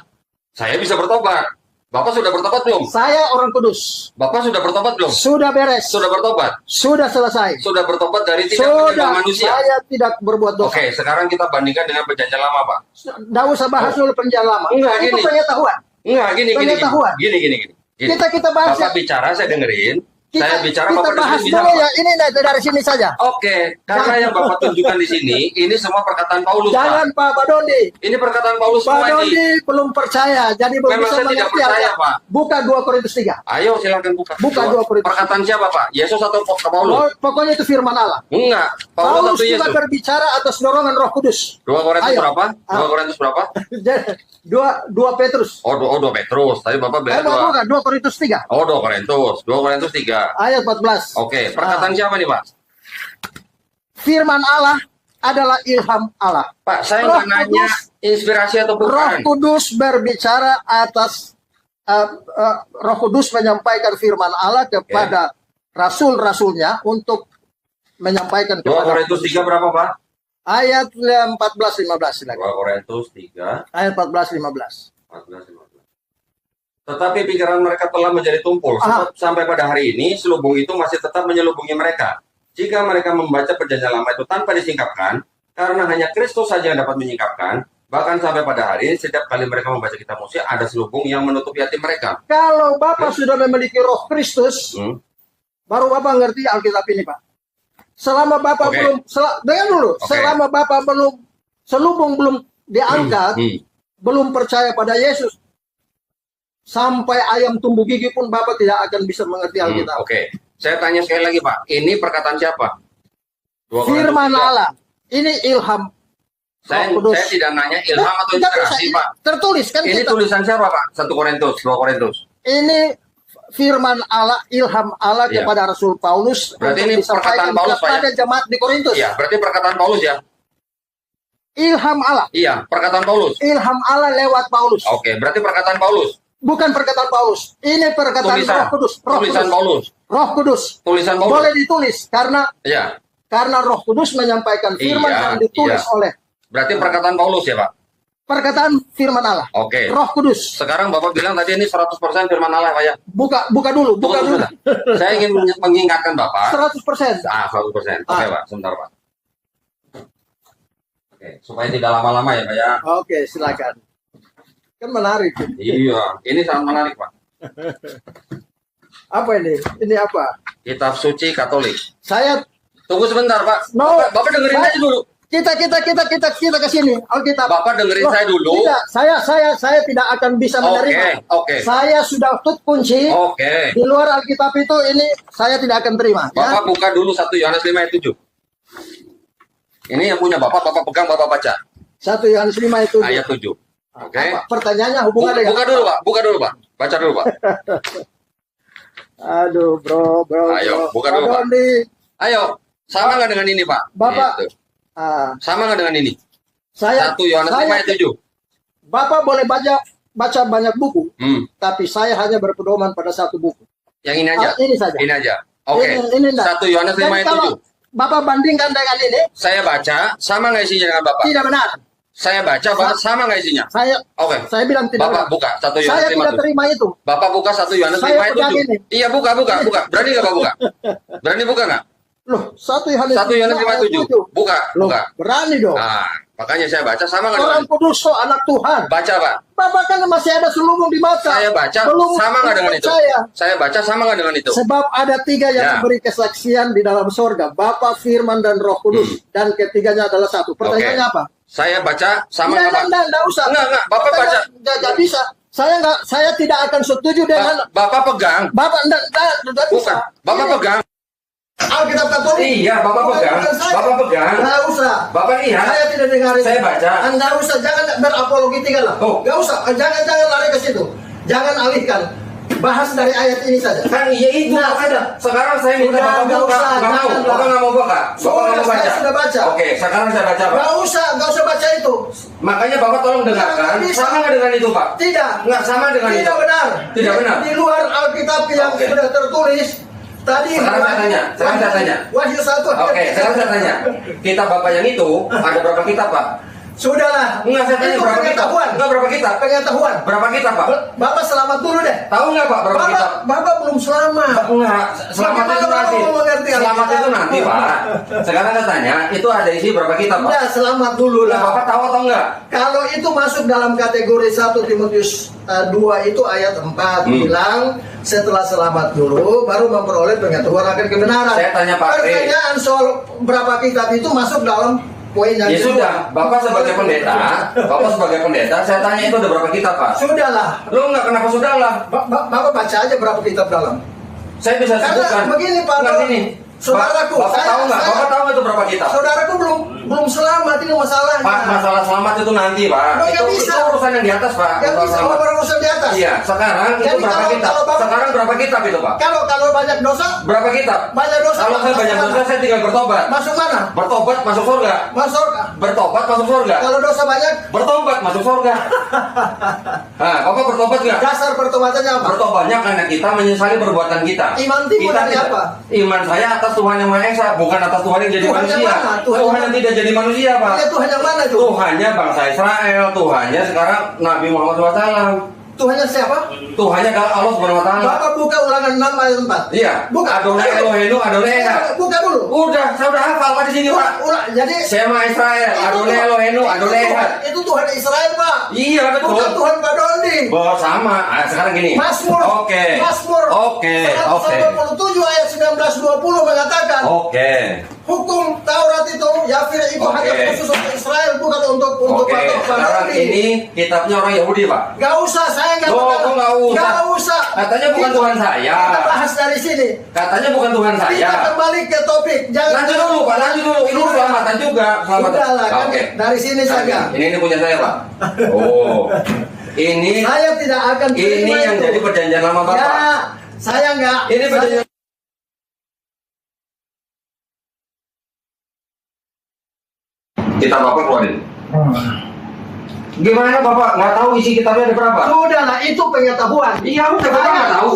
Saya bisa bertobat. Bapak sudah bertobat belum? Saya orang kudus. Bapak sudah bertobat belum? Sudah beres. Sudah bertobat? Sudah selesai. Sudah bertobat dari tidak menyembah manusia? Saya tidak berbuat dosa. Oke, sekarang kita bandingkan dengan perjanjian lama, Pak. Tidak usah bahas dulu perjanjian lama. Enggak, itu gini. pengetahuan. Enggak, gini. Gini. Kita bahas. Bapak bicara, saya dengerin. Saya bicara, kita Bapak bahas bisa. dulu ya. Ini dari sini saja. Oke, karena yang Bapak tunjukkan di sini, ini semua perkataan Paulus, Jangan Pak Dondi. Ini perkataan Paulus semua Pak ini. Dondi belum percaya, jadi belum Memang bisa saya tidak mengerti percaya, apa. Pak. Buka 2 Korintus 3. Ayo silakan buka. Buka 2 Korintus. Perkataan siapa, Pak? Yesus atau Paulus? Pokoknya itu firman Allah. Enggak. Paulus atau juga Yesus? berbicara atas dorongan Roh Kudus. 2 Korintus Ayo. berapa? 2 Korintus berapa? 2 Petrus. Oh, 2 Petrus. Tadi Bapak bilang Bukan 2 Korintus 3. Oh, 2 Korintus. 2 Korintus 3. Ayat 14. Oke, perkataan siapa nih, Pak? Firman Allah adalah ilham Allah. Pak, saya nggak nanya inspirasi atau bukan. Roh Kudus berbicara atas Roh Kudus menyampaikan firman Allah kepada rasul-rasulnya untuk menyampaikan 2 kepada Korintus 3 berapa, Pak? ayat 14-15 silakan. 2 Korintus 3 Ayat 14-15. 14-15. Tetapi pikiran mereka telah menjadi tumpul. Sampai pada hari ini, selubung itu masih tetap menyelubungi mereka. Jika mereka membaca perjanjian lama itu tanpa disingkapkan, karena hanya Kristus saja yang dapat menyingkapkan, bahkan sampai pada hari ini, setiap kali mereka membaca kitab Musa, ada selubung yang menutupi hati mereka. Kalau Bapak sudah memiliki Roh Kristus, baru Bapak ngerti Alkitab ini, Pak. Selama Bapak dengar dulu, selama Bapak selubung belum diangkat, belum percaya pada Yesus, sampai ayam tumbuh gigi pun Bapak tidak akan bisa mengerti Alkitab. Saya tanya sekali lagi, Pak. Ini perkataan siapa? Firman Allah. Ini ilham. Saya tidak nanya ilham atau inspirasi, Pak. Tertulis kan? Ini tulisan siapa, Pak? 1 Korintus, 2 Korintus. Ini firman Allah, ilham Allah kepada Rasul Paulus. Berarti ini perkataan Paulus, Pak. Kepada jemaat di Korintus. Iya, berarti perkataan Paulus ya? Ilham Allah. Iya, perkataan Paulus. Ilham Allah lewat Paulus. Oke, berarti perkataan Paulus. Bukan perkataan Paulus. Ini perkataan Roh Kudus. Tulisan Paulus. Roh Kudus. Tulisan Paulus. Boleh ditulis karena karena Roh Kudus menyampaikan firman yang ditulis oleh. Berarti perkataan Paulus ya, Pak? Perkataan firman Allah. Roh Kudus. Sekarang Bapak bilang tadi ini 100% firman Allah, Pak ya? Buka dulu. Saya ingin mengingatkan Bapak. 100%. 100%. Oke, Pak. Sebentar, Pak. Supaya tidak lama-lama ya, Pak ya. Oke, silakan. Kan menarik. Iya, ini sangat menarik, Pak. Apa ini? Ini apa? Kitab suci Katolik. Saya tunggu sebentar, Pak. Bapak dengerin aja dulu. Kita ke sini. Alkitab. Bapak dengerin saya dulu. Tidak, saya tidak akan bisa menerima. Saya sudah tutup kunci. Di luar Alkitab itu ini saya tidak akan terima. Bapak buka dulu 1 Yohanes 5 ayat 7. Ini yang punya Bapak pegang, Bapak baca. 1 Yohanes 5 ayat 7. Ayat 7. Pertanyaannya hubungan dengan buka dulu, Pak. Baca dulu, Pak. Aduh, bro. Ayo, buka dulu, Pak. Ayo, sama nggak dengan ini, Pak? Bapak. Gitu. Sama nggak dengan ini? 1 Yohanes 5 ayat 7. Bapak boleh baca banyak buku, tapi saya hanya berpedoman pada 1 buku. Yang ini aja? Ini saja. Ini aja. Oke. 1 Yohanes 5 ayat 7. Bapak bandingkan dengan ini. Saya baca, sama nggak isinya dengan Bapak? Tidak benar. Saya baca, Bapak sama nggak isinya? Oke. Saya bilang tidak. Bapak buka 1 Yohanes Saya tidak terima itu. Bapak buka 1 Yohanes 5:7. Iya, buka. Berani nggak Pak buka? Berani buka nggak? Loh, 1 Yohanes 5:7. Buka. Berani dong. Nah, makanya saya baca sama nggak? Orang kudus, anak Tuhan. Baca, Pak. Bapak kan masih ada selubung di mata. Saya baca sama nggak dengan itu? Saya baca sama nggak dengan itu? Sebab ada 3 yang memberi kesaksian di dalam sorga. Bapa, Firman, dan Roh Kudus. Dan ketiganya adalah satu. Pertanyaannya apa? Saya baca sama nggak, Pak? Enggak usah. Enggak. Bapak baca. Enggak bisa. Saya tidak akan setuju dengan... Bapak pegang. Bapak enggak bisa. Bukan. Bapak pegang. Alkitab Katolik. Iya, Bapak pegang. Bapak pegang. Enggak usah. Bapak lihat. Saya tidak dengar itu. Saya baca. Enggak usah, jangan berapologetika lah. Enggak usah, jangan lari ke situ. Jangan alihkan. Bahas dari ayat ini saja. Kan iya itu ada. Sekarang saya minta Bapak buka. Bapak nggak mau buka. Bapak nggak mau baca. Saya sudah baca. Oke, sekarang saya baca, Pak. Nggak usah baca itu. Makanya Bapak tolong dengarkan. Sama nggak dengan itu, Pak? Tidak. Nggak sama dengan itu. Tidak benar. Tidak benar. Di luar Alkitab yang sudah tertulis. Tadi sekarang saya tanya. Wahyu 1. Oke, sekarang saya tanya. Kitab Bapak yang itu ada berapa kitab, Pak? Sudahlah. Enggak, saya tanya berapa kitab? Enggak, berapa kitab? Pengetahuan. Berapa kitab, Pak? Bapak selamat dulu deh. Tahu nggak, Pak, berapa kitab? Bapak belum selamat. Enggak, selamat itu nanti. Selamat itu nanti, Pak. Sekarang saya tanya, itu ada isi berapa kitab, Pak? Enggak, selamat dulu lah. Bapak tahu atau enggak? Kalau itu masuk dalam kategori 1 Timotius 2 itu ayat 4 bilang setelah selamat dulu baru memperoleh pengetahuan akan kebenaran. Saya tanya Pak. Pertanyaan soal berapa kitab itu masuk dalam poin yang ya sudah, Bapak sebagai pendeta, saya tanya itu ada berapa kitab, Pak? Sudahlah. Lo enggak, kenapa sudahlah? Bapak baca aja berapa kitab dalam. Saya bisa sebutkan. Karena begini, Pak. Saudaraku, Bapak tahu nggak? Bapak tahu itu berapa kitab? Saudaraku belum selamat, ini masalahnya. Pak, masalah selamat itu nanti, Pak. Itu urusan yang di atas, Pak. Yang bisa urusan di atas. Iya, sekarang itu berapa kitab? Sekarang berapa kitab itu, Pak? Kalau banyak dosa? Berapa kitab? Banyak dosa. Kalau saya banyak dosa, saya tinggal bertobat. Masuk mana? Bertobat masuk surga. Bertobat masuk surga. Kalau dosa banyak? Bertobat masuk surga. Nah, Bapak bertobat nggak? Dasar pertobatannya apa? Bertobatnya karena kita menyesali perbuatan kita. Iman timbul dari apa? Iman saya atas Tuhan yang Maha Esa, bukan atas Tuhan yang jadi Tuhan manusia. yang mana? Tuhan yang tidak jadi manusia, Pak. Ya, Tuhan yang mana itu? Tuhannya bangsa Israel, Tuhannya sekarang Nabi Muhammad SAW. Tuhannya siapa? Tuhannya Allah Subhanahu wa taala. Bapak buka Ulangan 6 ayat 4. Iya. Buka. Adonai Eloheinu, Adonai Echad. Buka dulu. Udah, saya udah hafal Pak di sini, Pak. Jadi Shema Israel, Adonai Eloheinu, Adonai Echad. Itu Tuhan Israel, Pak. Iya, betul. Bukan Tuhan Pak Dondi. Sama. Sekarang gini. Mazmur. Mazmur. Oke. 187 ayat 19-20 mengatakan. Hukum Taurat itu Yafir itu hanya khusus untuk Israel, bukan untuk patok. Sekarang ini kitabnya orang Yahudi, Pak. Gak usah, saya nggak Gak usah. Katanya bukan Tuhan saya. Kita bahas dari sini. Katanya bukan Tuhan saya. Kita kembali ke topik. Lanjut dulu, Pak. Ini selamatan juga. Udahlah, kan dari sini saja. Ini punya saya, Pak. Oh. Ini saya tidak akan terima ini yang jadi perjanjian lama Bapak. Ya, saya nggak. Ini perjanjian. Kita Bapak keluarin. Gimana Bapak? Nggak tahu isi kitabnya ada berapa? Sudahlah, itu pengetahuan. Iya, udah Bapak nggak tahu.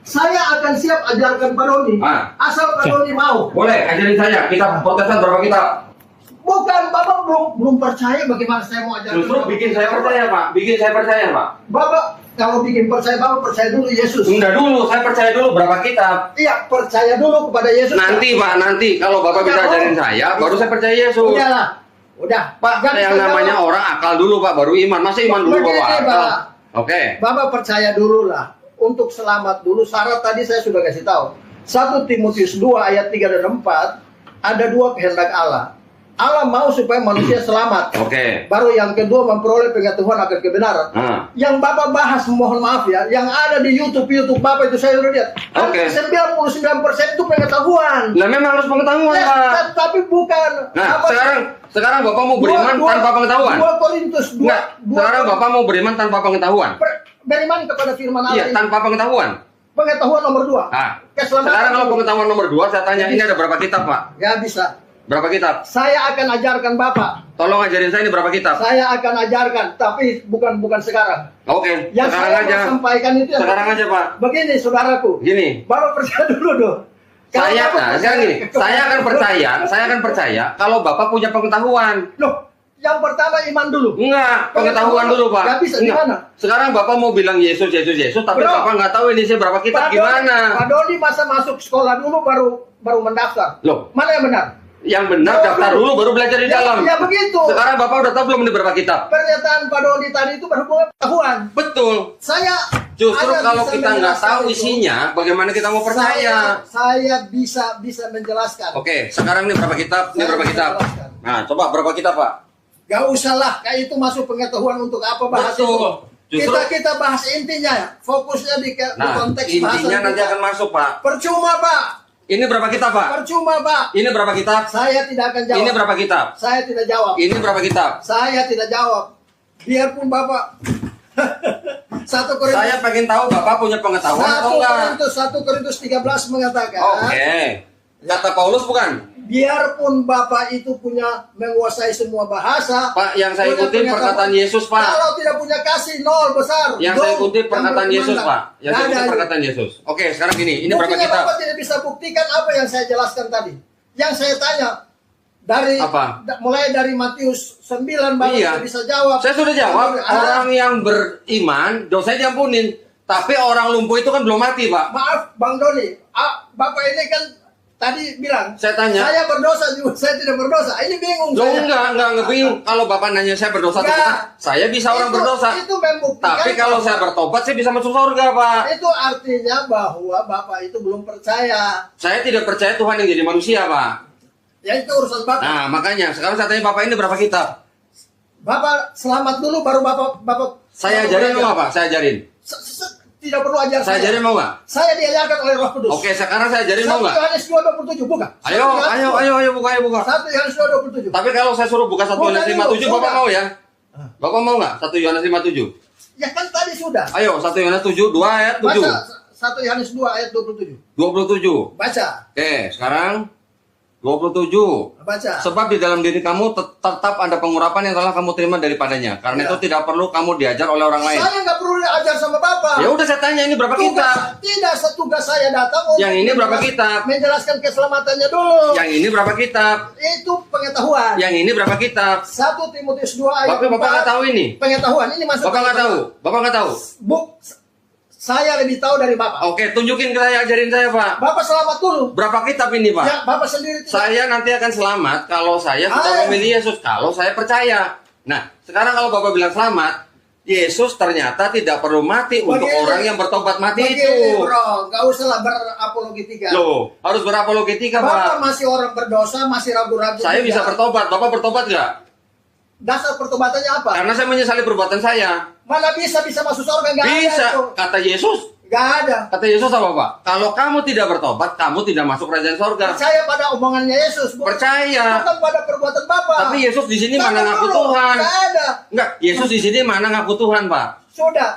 Saya akan siap ajarkan Pak Doni. Asal Pak Doni mau. Boleh, ajarin saya. Kitab Protestan berapa kitab? Bukan, Bapak belum percaya bagaimana saya mau ajarkan. Justru bikin saya percaya, Pak. Bikin saya percaya, Pak. Bapak kalau bikin percaya, Bapak percaya dulu Yesus. Enggak dulu, saya percaya dulu berapa kitab. Iya, percaya dulu kepada Yesus. Nanti, Pak, nanti kalau Bapak bisa ajarin saya, baru saya percaya Yesus. Udah. Pak, yang namanya orang akal dulu, Pak, baru iman. Masa iman dulu, Bapak akal? Oke. Bapak percaya dulu lah. Untuk selamat dulu, syarat tadi saya sudah kasih tahu. 1 Timotius 2 ayat 3 dan 4, ada 2 kehendak Allah. Allah mau supaya manusia selamat. Baru yang kedua memperoleh pengetahuan akan kebenaran. Yang Bapak bahas, mohon maaf ya, yang ada di YouTube Bapak itu saya sudah lihat. 99% itu pengetahuan. Lah memang harus pengetahuan, Pak. Tapi bukan. Nah, sekarang Bapak mau beriman tanpa pengetahuan. 2 Korintus 2. Sekarang Bapak mau beriman tanpa pengetahuan. Beriman kepada firman Allah. Iya, tanpa pengetahuan. Pengetahuan nomor 2. Sekarang kalau pengetahuan nomor 2, saya tanya, ini ada berapa kitab, Pak? Gak bisa. Berapa kitab? Saya akan ajarkan Bapak. Tolong ajarin saya ini berapa kitab? Saya akan ajarkan, tapi bukan sekarang. Yang sekarang saya mau sampaikan itu sekarang aja, Pak. Begini, saudaraku. Gini. Bapak percaya dulu dong. Saya akan percaya kalau Bapak punya pengetahuan. Loh, Yang pertama iman dulu. Enggak, pengetahuan dulu Pak. Nggak bisa, Enggak. gimana? Sekarang Bapak mau bilang Yesus, tapi Bro, Bapak nggak tahu ini berapa kitab gimana. Pak Doni masa masuk sekolah dulu baru mendaftar. Loh, Mana yang benar? yang benar daftar dulu baru belajar di dalam. Ya begitu. Sekarang Bapak udah tahu belum ini berapa kitab? Pernyataan Pak Doni tadi itu berhubungan pengetahuan. Betul. Saya Justru hanya kalau bisa kita nggak menjelaskan tahu itu. isinya, bagaimana kita mau percaya? Saya bisa menjelaskan. Oke, sekarang ini berapa kitab? Ini Saya berapa bisa kitab? jelaskan. Nah, coba berapa kitab Pak? Gak usah lah, kayak itu masuk pengetahuan untuk apa bahas Betul. itu. Justru- Kita bahas intinya, fokusnya di Nah, konteks intinya bahasan nanti kita. akan masuk Pak. Percuma Pak, Ini berapa kitab Pak? percuma Pak. Ini berapa kitab? Saya tidak akan jawab. Ini berapa kitab? Saya tidak jawab. Ini berapa kitab? Saya tidak jawab. Biarpun Bapak 1 Korintus Saya pengen tahu Bapak punya pengetahuan atau enggak? 1 Korintus 13 mengatakan, Oke. Kata Paulus bukan? biarpun Bapak itu punya menguasai semua bahasa, Pak, yang saya punya ikuti pengetahuan, perkataan Yesus, Pak. Kalau tidak punya kasih, nol besar. Yang Nol. saya ikuti perkataan Yang Yesus, Pak. Yang saya Nggak ikuti ada. perkataan Yesus. Oke, sekarang gini, ini berapa Buktinya kitab? Bapak tidak bisa buktikan apa yang saya jelaskan tadi. Yang saya tanya dari Apa? mulai dari Matius 9 Bapak Iya. tidak bisa jawab. Saya sudah jawab, Ah, orang yang beriman, dosanya diampunin. Tapi orang lumpuh itu kan belum mati, Pak. maaf Bang Doni, Bapak ini kan tadi bilang Saya tanya. saya berdosa juga, saya tidak berdosa. Ini bingung Loh, saya. enggak bingung. Kalau Bapak nanya saya berdosa atau Enggak. bukan, saya bisa orang berdosa. Itu membuktikan. Tapi kalau bahwa- saya bertobat, saya bisa masuk surga, Pak. itu artinya bahwa Bapak itu belum percaya. Saya tidak percaya Tuhan yang jadi manusia, Pak. Ya itu urusan Bapak. Nah, makanya sekarang saya tanya Bapak ini berapa kitab? Bapak selamat dulu baru Bapak Saya baru ajarin belajar. mau Pak? Saya ajarin. Tidak perlu ajar Saya ajarin mau nggak? Saya diajarkan oleh Roh Kudus. Oke, sekarang saya ajarin mau 1 nggak? Yohanes 2:27 buka. Ayo buka. 1 Yohanes 2:27. Tapi kalau saya suruh buka 1 Buka Yohanes dulu, 57, Bapak sudah. mau ya? Bapak mau nggak? 1 Yohanes 57. Ya kan tadi sudah. Ayo, 1 Yohanes 7, 2 ayat 7. Baca 1 Yohanes 2 ayat 27. 27. Baca. Oke, sekarang 27. Baca. Sebab di dalam diri kamu tetap ada pengurapan yang telah kamu terima daripadanya. Karena Ya. itu tidak perlu kamu diajar oleh orang lain. Saya nggak perlu diajar sama Bapak. Ya udah saya tanya ini berapa kitab? Tidak, tugas saya datang untuk Yang ini berapa kitab? menjelaskan keselamatannya dulu. Yang ini berapa kitab? Itu pengetahuan. Yang ini berapa kitab? 1 Timotius 2 ayat Bapak nggak tahu ini? Pengetahuan ini masuk. Bapak nggak tahu? Bapak nggak tahu? Saya lebih tahu dari Bapak. Oke, tunjukin ke saya, ajarin saya, Pak. Bapak selamat dulu. Berapa kitab ini, Pak? Ya, Bapak sendiri tidak. Saya nanti akan selamat kalau saya sudah Ayo. memilih Yesus, kalau saya percaya. Nah, sekarang kalau Bapak bilang selamat, Yesus ternyata tidak perlu mati untuk Begini. orang yang bertobat mati Begini, itu. bro, nggak usah lah berapologetika. Loh, harus berapologetika, Bapak Pak. masih orang berdosa, masih ragu-ragu. Saya juga. bisa bertobat. Bapak bertobat nggak? Dasar pertobatannya apa? Karena saya menyesali perbuatan saya. Mana bisa masuk surga? Nggak ada Bisa, itu. kata Yesus. Nggak ada. Kata Yesus apa, Pak? Kalau kamu tidak bertobat, kamu tidak masuk kerajaan sorga. Percaya pada omongannya Yesus. Percaya. Bukan pada perbuatan Bapak. Tapi Yesus di sini mana Tahan ngaku dulu. Tuhan? Nggak ada. Enggak, Yesus di sini mana ngaku Tuhan, Pak? Sudah.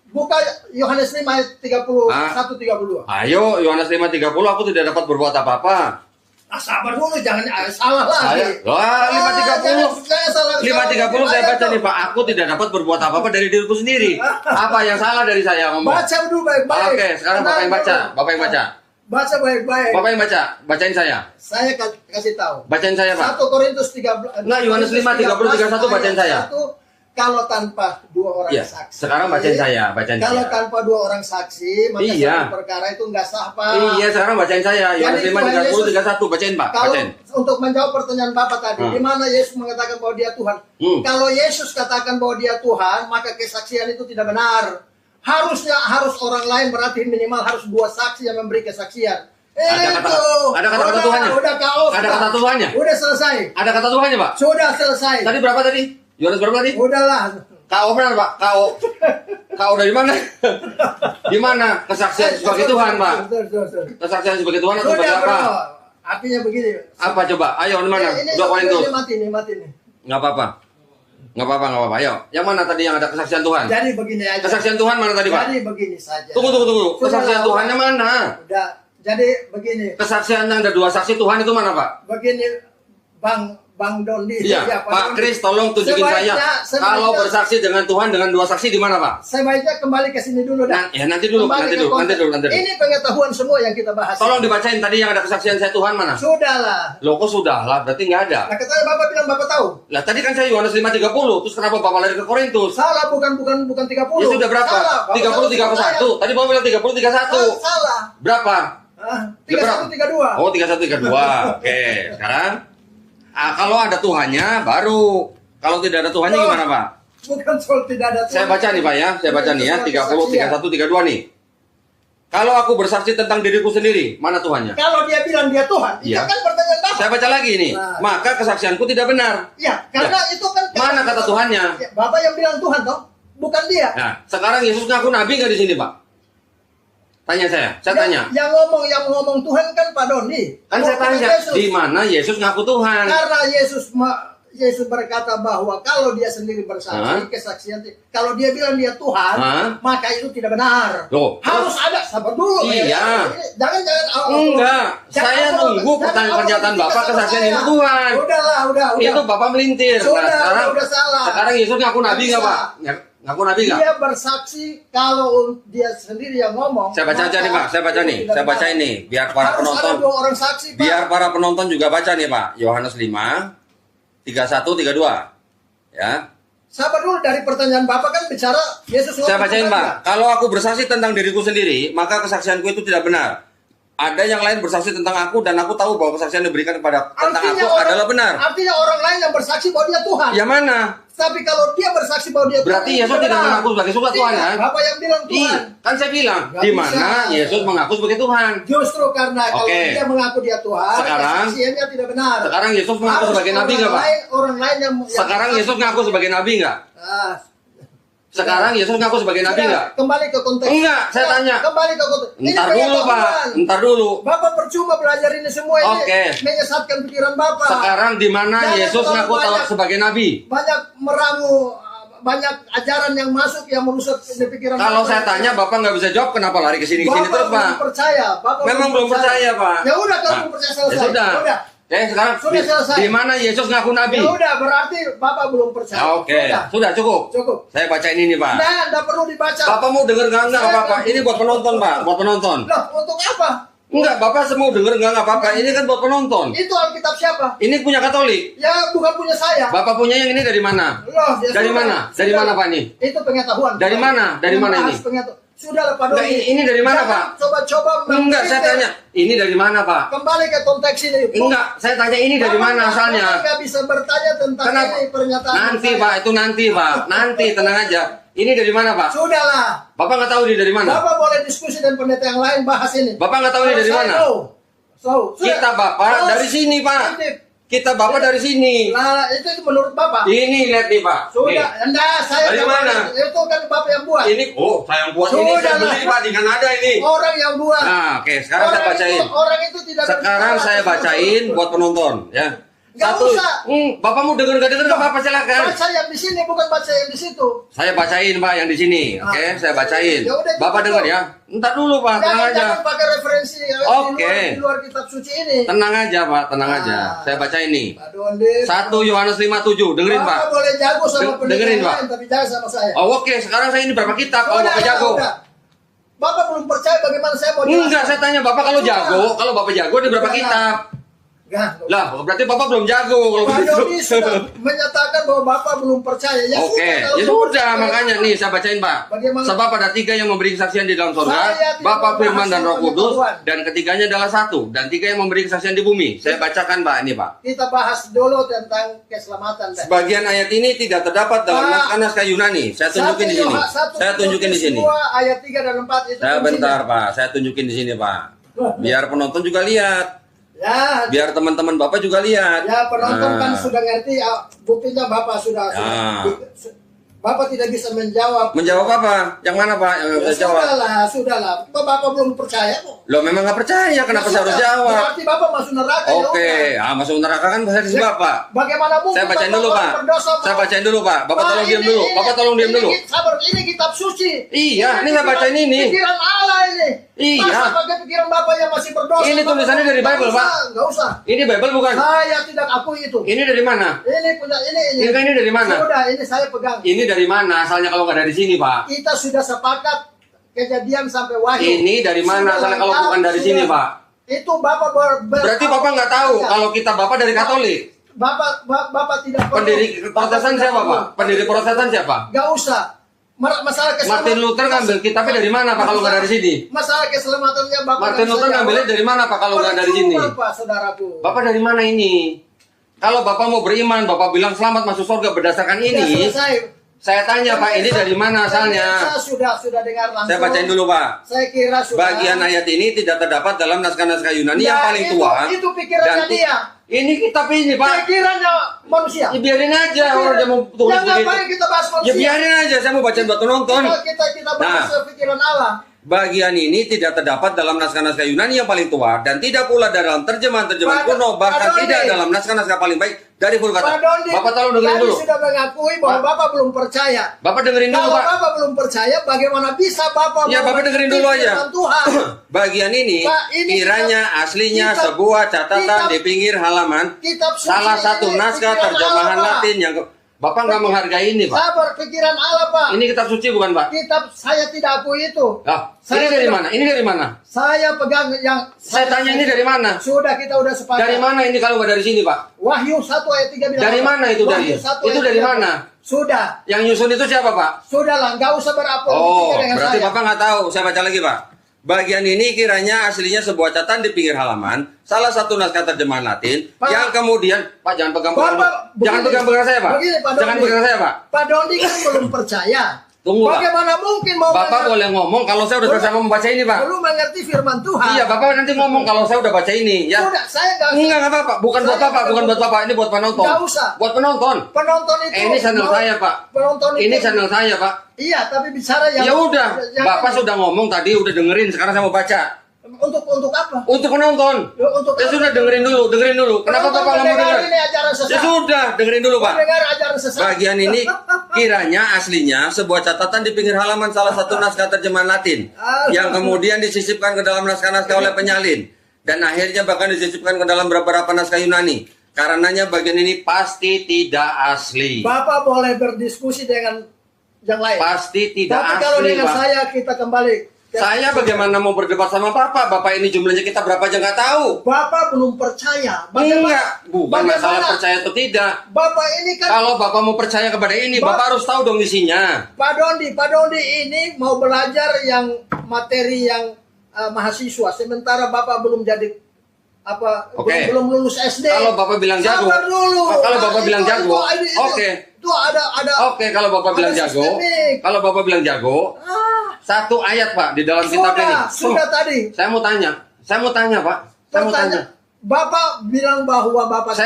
Buka Yohanes 5 ayat 31 Ah. 32. Ayo, Yohanes 5:30, aku tidak dapat berbuat apa-apa. Sabar dulu, jangan salah lagi. Wah, 5:30. Saya salah. 5:30 saya baca nih, Pak. Aku tidak dapat berbuat apa-apa dari diriku sendiri. Apa yang salah dari saya ngomong? Baca dulu baik-baik. Oke, sekarang Bapak yang baca. Bapak yang baca. Baca baik-baik. Bapak yang baca. Bacain saya. Saya kasih tahu. Bacain saya, Pak. 1 Korintus 13. Enggak, Yohanes 5, 30, 31 bacain saya. Kalau tanpa dua orang Iya, saksi. sekarang bacain saya, bacain Kalau saya. tanpa dua orang saksi, maka Iya. satu perkara itu nggak sah, Pak. Iya, sekarang bacain saya. Yohanes 5, 30, 31. Bacain, Pak. Kalau Bacain. untuk menjawab pertanyaan Bapak tadi, di mana Yesus mengatakan bahwa dia Tuhan? Kalau Yesus katakan bahwa dia Tuhan, maka kesaksian itu tidak benar. Harus orang lain, berarti minimal harus dua saksi yang memberi kesaksian. Ada kata-kata Tuhannya? Udah kaos. Ada kata Tuhannya? Udah selesai. Ada kata Tuhannya, Pak? Sudah selesai. Tadi berapa tadi? Yohanes berapa tadi? Udahlah. KO benar, Pak? KO dari mana? Di mana kesaksian sebagai Tuhan, Pak? Kesaksian sebagai Tuhan atau sebagai Sudah, apa? bro. Artinya begini. Apa coba? Ayo, di mana? Ini 2 Korintus. Ini mati nih. Nggak apa-apa. Nggak apa-apa. Ayo. Yang mana tadi yang ada kesaksian Tuhan? Jadi begini aja. Kesaksian Tuhan mana tadi, Pak? Jadi begini saja. Tunggu. Sudah Kesaksian lah, Tuhannya mana? Udah. Jadi begini. Kesaksian yang ada 2 saksi Tuhan itu mana, Pak? Begini, Bang Bang Dondi. Iya, Ya, Pak Kris, tolong tunjukin saya. Kalau bersaksi dengan Tuhan dengan dua saksi di mana, Pak? Sebaiknya kembali ke sini dulu dah. Ya nanti dulu. Ini pengetahuan semua yang kita bahas. Tolong dibacain tadi yang ada kesaksian saya Tuhan mana? Sudahlah. Loh, kok sudah lah? Berarti nggak ada. Nah, katanya Bapak bilang Bapak tahu. Lah tadi kan saya Yohanes 5:30, terus kenapa Bapak lari ke Korintus? Salah, bukan 30. Ya sudah berapa? Salah, 30 31. Tadi Bapak bilang 30 31. Salah. Berapa? 31 32. Oh, 31 32. Oke, sekarang kalau ada Tuhannya baru. Kalau tidak ada Tuhannya gimana, Pak? Bukan soal tidak ada Tuhan. Saya baca nih, Pak ya. Saya baca nih ya, 30 31 32 nih. Kalau aku bersaksi tentang diriku sendiri, mana Tuhannya? Kalau dia bilang dia Tuhan, itu Iya. kan pertanyaan Bapak. Saya baca lagi nih. Nah. Maka kesaksianku tidak benar. Ya, karena itu kan Mana kata Tuhannya? Ya, Bapak yang bilang Tuhan toh, bukan dia. Nah, sekarang Yesus ngaku nabi nggak di sini, Pak? Tanya saya tanya. Yang ngomong Tuhan kan Pak Doni. Kan saya Bukan tanya, Yesus. di mana Yesus ngaku Tuhan? Karena Yesus berkata bahwa kalau dia sendiri bersaksi, kesaksian, kalau dia bilang dia Tuhan, maka itu tidak benar. Loh, harus ada, sabar dulu. Iya. Jangan. Enggak, saya nunggu pernyataan Bapak kesaksian itu Tuhan. Udah. Itu Bapak melintir. Sudah salah. Sekarang Yesus ngaku nabi nggak, Pak? Ngaku nabi nggak? Dia bersaksi kalau dia sendiri yang ngomong. Saya baca aja nih, Pak. Saya baca ini biar para harus penonton. ada 2 orang saksi, Pak. Biar para penonton juga baca nih, Pak. Yohanes 5 31 32. Ya. Sabar dulu, dari pertanyaan Bapak kan bicara Yesus. Saya bacain, Pak. Kalau aku bersaksi tentang diriku sendiri, maka kesaksianku itu tidak benar. Ada yang lain bersaksi tentang aku dan aku tahu bahwa kesaksian yang diberikan kepada tentang aku adalah benar. Artinya orang lain yang bersaksi bahwa dia Tuhan. Yang mana? Tapi kalau dia bersaksi bahwa dia Berarti Tuhan, Yesus tidak mengaku sebagai Tuhan, kan? Bapak yang bilang Tuhan. Kan saya bilang, Nggak di bisa. mana Yesus mengaku sebagai Tuhan. Justru karena kalau dia mengaku dia Tuhan, Sekarang kesaksiannya tidak benar. Sekarang Yesus mengaku sebagai nabi nggak, Pak? Orang lain yang Sekarang Yesus mengaku sebagai nabi nggak? Sekarang Yesus ngaku sebagai nabi nggak? Kembali ke konteks. Enggak, saya tanya. Kembali ke konteks. Ntar dulu, Pak. Ntar dulu. Bapak percuma belajar ini semua ini. Oke. Menyesatkan pikiran Bapak. Sekarang di mana Yesus ngaku sebagai nabi? Banyak meramu, banyak ajaran yang masuk yang merusak di pikiran. Kalau saya tanya, Bapak nggak bisa jawab, kenapa lari ke sini terus, Pak? Belum percaya. Bapak memang belum percaya, Pak. Ya udah, kalau belum percaya selesai. Ya sudah. Sekarang sudah selesai. Di mana Yesus ngaku nabi? Ya udah, berarti Bapak belum percaya. Oke. Sudah cukup. Saya bacain ini, Pak. Enggak perlu dibaca. Bapak mau denger enggak apa-apa? Ini buat penonton, Pak. Buat penonton. Loh, untuk apa? Enggak, Bapak mau denger enggak apa-apa. Ini kan buat penonton. Itu Alkitab siapa? Ini punya Katolik. Ya, bukan punya saya. Bapak punya yang ini dari mana? Loh, dari mana? Dari mana, Pak, ini? Itu pengetahuan. Dari mana? Dari mana ini? Sudahlah, Pak Doni. Ini dari mana, Pak? Coba-coba. Enggak, saya tanya. Ini dari mana, Pak? Kembali ke konteks ini. Enggak, saya tanya ini dari mana asalnya? Bapak nggak bisa bertanya tentang ini pernyataan. Nanti, Pak. Itu nanti, Pak. Nanti, tenang aja. Ini dari mana, Pak? Sudahlah. Bapak nggak tahu ini dari mana? Bapak boleh diskusi dan pendeta yang lain bahas ini. Bapak nggak tahu ini dari mana? Kita Bapak dari sini, Pak. Kita Bapak dari sini. Nah, itu menurut Bapak. Ini lihat nih, Pak. Sudah, enggak, saya dari mana? Itu kan Bapak yang buat. Ini, saya yang buat. Ini saya beli, Pak, di Kanada ini. Orang yang buat. Nah, oke, sekarang saya bacain. Orang itu tidak. Sekarang saya bacain buat penonton, ya. Gak usah. Bapak mau denger nggak denger nggak apa-apa, silakan. Baca yang di sini, bukan baca yang di situ. Saya bacain, Pak, yang di sini. Oke, saya bacain. Yaudah, Bapak dengar ya. Entar dulu, Pak, tenang aja. Jangan pakai referensi di luar kitab suci ini. Tenang aja, Pak, tenang aja. Saya baca ini. 1 Yohanes 5:7. Dengerin, Pak. Bapak boleh jago sama dengerin, Pak. tapi jangan sama saya. Oh, oke, sekarang saya ini berapa kitab kalau Bapak jago? Bapak belum percaya bagaimana saya mau jelaskan. Enggak, saya tanya Bapak kalau jago, kalau Bapak jago ada berapa kitab? Lah, berarti Bapak belum jago kalau Pak begitu. Doni sudah menyatakan bahwa Bapak belum percaya. Ya Oke, ya sudah, makanya nih saya bacain, Pak. Sebab ada 3 yang memberi kesaksian di dalam surga, Bapa, Firman, dan Roh Kudus, dan ketiganya adalah 1, dan 3 yang memberi kesaksian di bumi. Saya bacakan, Pak, ini, Pak. Kita bahas dulu tentang keselamatan. Sebagian ayat ini tidak terdapat dalam naskah Yunani. Saya tunjukin di sini. Saya tunjukin di sini. Ayat 3 dan 4 itu. Bentar, Pak. Saya tunjukin di sini, Pak. Biar penonton juga lihat. Ya, biar teman-teman Bapak juga lihat. Ya, penonton kan sudah ngerti, buktinya Bapak sudah Bapak tidak bisa menjawab. Menjawab apa? Yang mana Pak? Yang nggak bisa jawab? Sudahlah. Kok Bapak belum percaya kok? Loh memang nggak percaya, kenapa saya harus jawab? Berarti Bapak masuk neraka. Oke, masuk neraka kan versi Bapak. Bagaimana mungkin? Saya bacain dulu Pak. Saya bacain dulu Pak. Bapak tolong diam dulu. Bapak tolong diam dulu. Sabar, ini kitab suci. Iya, ini saya bacain ini. Pikiran Allah ini. Iya. Masa pakai pikiran Bapak yang masih berdosa? Ini tulisannya dari Bible Pak. Enggak usah. Ini Bible bukan? Saya tidak akui itu. Ini dari mana? Ini punya ini. Ini dari mana? Sudah, ini saya pegang. Ini dari mana? Asalnya kalau nggak dari sini Pak. Kita sudah sepakat Kejadian sampai Wahyu. Ini dari mana asalnya kalau bukan dari sini Pak? Itu Bapak berarti Bapak nggak tahu kalau kita Bapak dari Katolik. Bapak tidak perlu. Pendiri Protestan siapa Pak? Pendiri Protestan siapa? Gak usah. Masalah keselamatan. Martin Luther ngambil kitabnya dari mana Pak kalau nggak dari sini? Masalah keselamatannya Bapak. Martin Luther ngambilnya dari mana Pak kalau nggak dari sini? Pak, saudaraku. Bapak dari mana ini? Kalau Bapak mau beriman, Bapak bilang selamat masuk surga berdasarkan ini. Saya tanya Pak, ini dari mana asalnya? Saya sudah dengar langsung. Saya bacain dulu Pak. Saya kira sudah. Bagian ayat ini tidak terdapat dalam naskah-naskah Yunani yang paling tua. Itu pikirannya dia. Ini kitab ini Pak. Pikirannya manusia. Ya, biarin aja orang dia mau tulis begitu. Ngapain kita bahas manusia? Ya biarin aja, saya mau bacain buat penonton. Kita bahas pikiran Allah. Bagian ini tidak terdapat dalam naskah-naskah Yunani yang paling tua dan tidak pula dalam terjemahan-terjemahan kuno, bahkan tidak dalam naskah-naskah paling baik dari Vulgata. Bapak tolong dengerin dulu. Sudah mengakui bahwa Bapak belum percaya. Bapak dengerin dulu, Pak. Kalau Bapak belum percaya, bagaimana bisa Bapak? Ya, Bapak dengerin dulu aja. Bagian ini kiranya aslinya sebuah catatan di pinggir halaman salah satu naskah terjemahan Latin yang Bapak nggak menghargai ini, Pak. Sabar, pikiran Allah, Pak. Ini kitab suci bukan, Pak? Kitab saya tidak akui itu. Ini dari mana? Ini dari mana? Saya pegang yang... Saya tanya ini dari mana? Sudah, kita udah sepakat. Dari mana ini kalau nggak dari sini, Pak? Wahyu 1 ayat 3 bilang. Dari mana itu dari? Itu dari mana? Sudah. Yang nyusun itu siapa, Pak? Sudahlah, nggak usah berapologetika dengan saya. Berarti Bapak nggak tahu. Saya baca lagi, Pak. Bagian ini kiranya aslinya sebuah catatan di pinggir halaman, salah satu naskah terjemahan Latin, Pak, yang kemudian, Pak jangan pegang-pegang, jangan pegang-pegang saya, Pak. Jangan pegang saya, Pak. Pak Dondi kan belum percaya. Tunggu, Pak. Bagaimana mungkin mau Bapak boleh ngomong kalau saya udah selesai ngomong baca ini, Pak. Belum mengerti firman Tuhan. Iya, Bapak nanti ngomong kalau saya udah baca ini, ya. Sudah, saya enggak apa-apa. Bukan buat Bapak, bukan buat Bapak, ini buat penonton. Enggak usah. Buat penonton. Penonton itu. Ini channel saya, Pak. Penonton itu. Ini channel saya, Pak. Iya, tapi bicara yang... Ya udah, Bapak sudah ngomong tadi, udah dengerin, sekarang saya mau baca. Untuk apa? Untuk penonton. Ya sudah dengerin dulu. Kenapa Bapak nggak mau dengar? Ya sudah, dengerin dulu, Pak. Bagian ini kiranya aslinya sebuah catatan di pinggir halaman salah satu naskah terjemahan Latin yang kemudian disisipkan ke dalam naskah-naskah oleh penyalin dan akhirnya bahkan disisipkan ke dalam beberapa naskah Yunani. Karenanya bagian ini pasti tidak asli. Bapak boleh berdiskusi dengan yang lain. Pasti tidak asli, Tapi kalau dengan Pak. saya kita kembali. Saya bagaimana mau berdebat sama Bapak? Bapak ini jumlahnya kita berapa aja nggak tahu. Bapak belum percaya. Enggak, bukan masalah percaya atau tidak. Bapak ini kan... Kalau Bapak mau percaya kepada ini, Bapak harus tahu dong isinya. Pak Dondi ini mau belajar yang materi yang mahasiswa. Sementara Bapak belum jadi belum lulus SD. Kalau Bapak bilang jago. Kalau Bapak bilang jago. Itu ada. Oke, kalau Bapak bilang jago. Kalau Bapak bilang jago. Satu ayat, Pak, di dalam kitab ini. Sudah tadi. Saya mau tanya, Pak. Saya mau tanya. Bapak bilang bahwa Bapak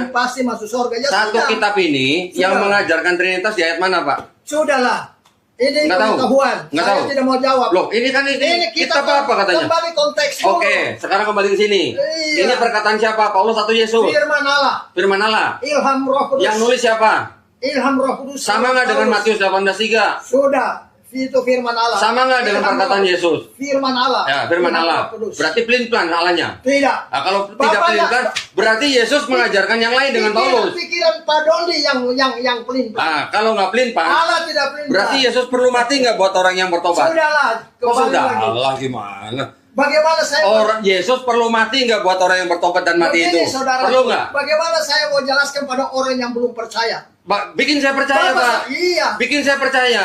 pasti masuk surga. Ya, satu kitab ini yang mengajarkan Trinitas di ayat mana, Pak? Sudahlah. Ini pengetahuan. Saya tidak mau jawab. Loh, ini kan ini kitab apa katanya? Kembali konteks dulu. Oke, sekarang kembali ke sini. Iya. Ini perkataan siapa? Paulus atau Yesus? Firman Allah. Ilham Roh Kudus. Yang nulis siapa? Ilham Roh Kudus. Sama nggak dengan Matius 18:3? Sudah. Itu firman Allah. Sama nggak dengan perkataan Yesus? Firman Allah. Ya, firman Allah. Berarti pelin-pelan Allahnya? Tidak. Nah, kalau tidak pelin-pelan, berarti Yesus mengajarkan yang lain dengan Paulus. Pikiran Pak Dondi yang pelin-pelan. Nah, kalau nggak pelin-pelan, Allah tidak pelin-pelan. Berarti Yesus perlu mati nggak buat orang yang bertobat? Sudahlah. Sudahlah, gimana? Bagaimana saya Yesus perlu mati nggak buat orang yang bertobat dan mati itu? Perlu nggak? Bagaimana saya mau jelaskan pada orang yang belum percaya? Bikin saya percaya, Pak. Iya. Bikin saya percaya.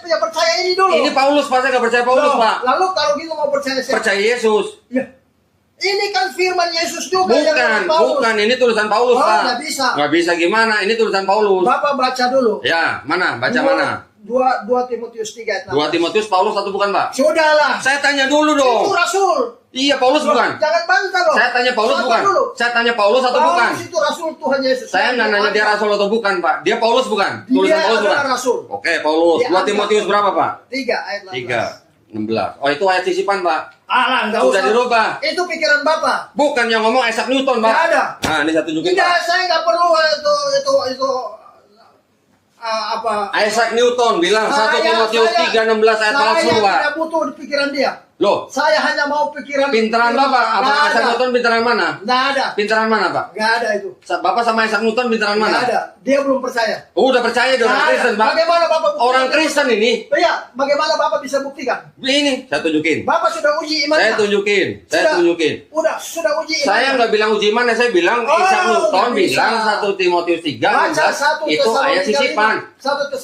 Yang percaya ini dulu. Ini Paulus, Pak. Saya nggak percaya Paulus, Pak. Lalu kalau gitu mau percaya siapa? Percaya Yesus. Ya. Ini kan firman Yesus juga. Bukan. Ini tulisan Paulus, Pak. Nggak bisa. Nggak bisa gimana? Ini tulisan Paulus. Bapak baca dulu. Ya, mana? Baca mana? 2 Timotius 3 ayat 2 16. Timotius Paulus atau bukan, Pak? Sudahlah. Saya tanya dulu Itu dong. rasul. Iya, Paulus bukan? Jangan bangga loh. Saya tanya Paulus Sabar bukan? dulu. Saya tanya Paulus atau bukan? Paulus itu rasul Tuhan Yesus. Saya nggak nanya dia rasul atau bukan, Pak. Dia Paulus bukan? Tulisan Dia Paulus bukan? adalah rasul. Oke, Paulus. Dia 2 angkat. Timotius berapa, Pak? 3 ayat 16. 16. Oh, itu ayat sisipan, Pak. Alah, enggak Sudah usah. dirubah. Itu pikiran Bapak. Bukan yang ngomong Isaac Newton, Pak. Nggak ada. Nah, ini saya tunjukin, Tidak, Pak. saya nggak perlu itu apa? Isaac Newton bilang 1 Timotius 3:16 ayat palsu, Saya Pak. tidak butuh di pikiran dia. Loh, Saya hanya mau pikiran. pinteran Bapak. Apa Nggak Isaac ada. Newton pinteran mana? Nggak ada. Pinteran mana, Pak? Nggak ada itu. Bapak sama Isaac Newton pinteran Nggak mana? ada. Dia belum percaya. Oh, udah percaya dia orang Nggak ada. Kristen, Pak. Bagaimana Bapak buktikan? Orang Kristen ini. Iya, bagaimana Bapak bisa buktikan? Ini saya tunjukin. Bapak sudah uji imannya. Saya tunjukin. Saya Sudah. tunjukin. Sudah uji imannya. Saya nggak bilang uji iman, saya bilang Oh, Isaac Newton nggak bisa. bilang 1 Timotius 3 Baca 1 itu ayat sisipan.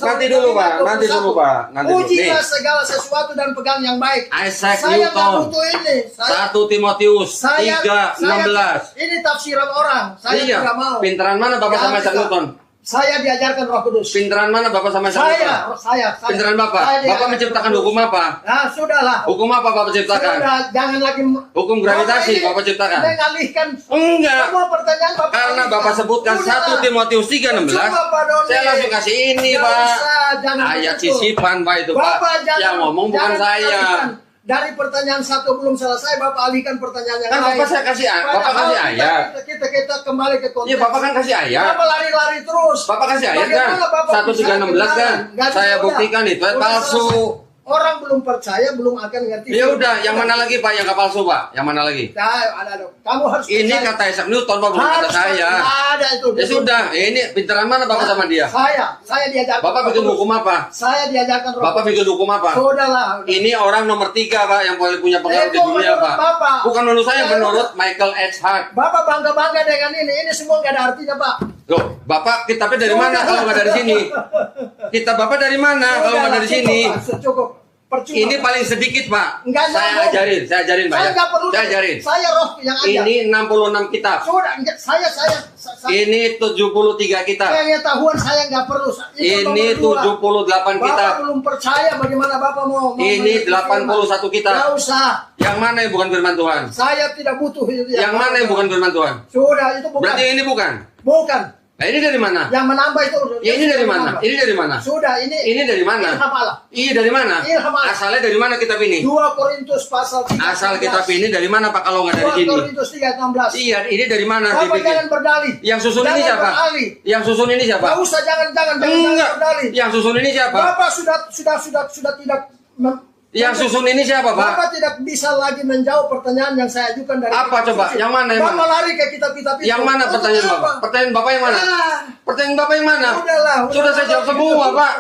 Nanti dulu, Pak. Nanti dulu, Pak. Nanti dulu. Ujilah Nih. segala sesuatu dan pegang yang baik. Isaac Saya nggak Newton. butuh ini. 1 Timotius 3:16. Ini tafsiran orang. Saya Iya. tidak mau. Pinteran mana Bapak sama Nggak Isaac bisa. Newton? Saya diajarkan Roh Kudus. Pinteran mana Bapak sama Isaac Newton? Saya. Pinteran Bapak. Saya Bapak diajarkan menciptakan Roh hukum Kudus. apa? Nah, sudahlah. Hukum apa Bapak ciptakan? Sudah, jangan lagi Hukum gravitasi ini Bapak ciptakan? mengalihkan Enggak. semua pertanyaan Bapak. Karena alihkan. Bapak sebutkan Udahlah. 1 Timotius 3:16. Cuma, Pak Doni. Saya langsung kasih ini, Nggak Pak. usah, jangan Ayat begitu. sisipan, Pak, itu, Pak. Bapak jangan, Yang ngomong bukan jangan saya. alihkan. Dari pertanyaan 1 belum selesai, Bapak alihkan pertanyaan yang Kan lain. Bapak saya kasih Bapak Padahal kasih ayat. Kita kembali ke konteks. Iya, Bapak kan kasih ayat. Bapak lari-lari terus. Bapak kasih ayat kan? Bagaimana Bapak 1 bisa 3:16 kan? Nggak bisa, Saya udah. buktikan itu Udah palsu. selesai. Orang belum percaya, belum akan ngerti. Ya udah, yang mana lagi Pak yang nggak palsu, Pak? Yang mana lagi? Ada. Kamu harus Ini percaya. kata Isaac Newton, Pak, bukan kata Harus saya. ada itu. Ya sudah, ini pinteran mana Bapak sama dia? Saya diajarkan. Bapak bikin Roh hukum Kudus. apa? Saya diajarkan Roh Bapak Kudus. bikin hukum apa? Sudahlah. Ini orang nomor 3, Pak, yang boleh punya pengaruh di Itu dunia, menurut Pak. Bapak. Bukan menurut saya, Ya, menurut Michael H. Hart. Bapak bangga-bangga dengan ini. Ini semua nggak ada artinya, Pak. Loh, Bapak kitabnya dari mana kalau nggak dari sini? Kitab Bapak dari mana kalau nggak dari sini? Cukup. Percuma. Ini paling sedikit, Pak. Nggak Saya nyambung. ajarin, Pak. Saya ya. nggak perlu. Saya ajarin. Saya roh yang ada. Ini 66 kitab. Sudah, saya Ini 73 kitab. pengetahuan saya nggak perlu. Itu Ini nomor 2. 78 Bapak kitab. belum percaya bagaimana Bapak mau Ini mengerti 81 firman. kitab. Nggak usah. Yang mana yang bukan firman Tuhan? Saya tidak butuh itu. Yang mana yang bukan firman Tuhan? Sudah, itu bukan. Berarti ini bukan. Bukan. Nah, ini dari mana? Yang menambah itu. Ya, ini dari mana? Ini dari mana? Sudah, ini. Ini dari mana? Ilham Allah. Iya, dari mana? Ilham Allah. Asalnya dari mana kitab ini? 2 Korintus pasal 3. Asal kitab ini dari mana, Pak, kalau nggak dari 2 sini? Korintus 3:16. Iya, ini dari mana Bapak dibikin? jangan berdalih. Yang susun ini Jangan siapa? beralih. Yang susun ini siapa? Nggak usah, jangan Enggak. berdalih. Yang susun ini siapa? Bapak sudah tidak Yang susun ini siapa, Pak? Bapak tidak bisa lagi menjawab pertanyaan yang saya ajukan dari Apa kitab coba? suci. Yang mana, yang Bapak mana? lari ke kitab-kitab itu. Yang mana Itu pertanyaan kenapa? Bapak? Pertanyaan Bapak yang mana? Ah, Pertanyaan Bapak yang mana? Udahlah, Sudah saya jawab semua, Pak.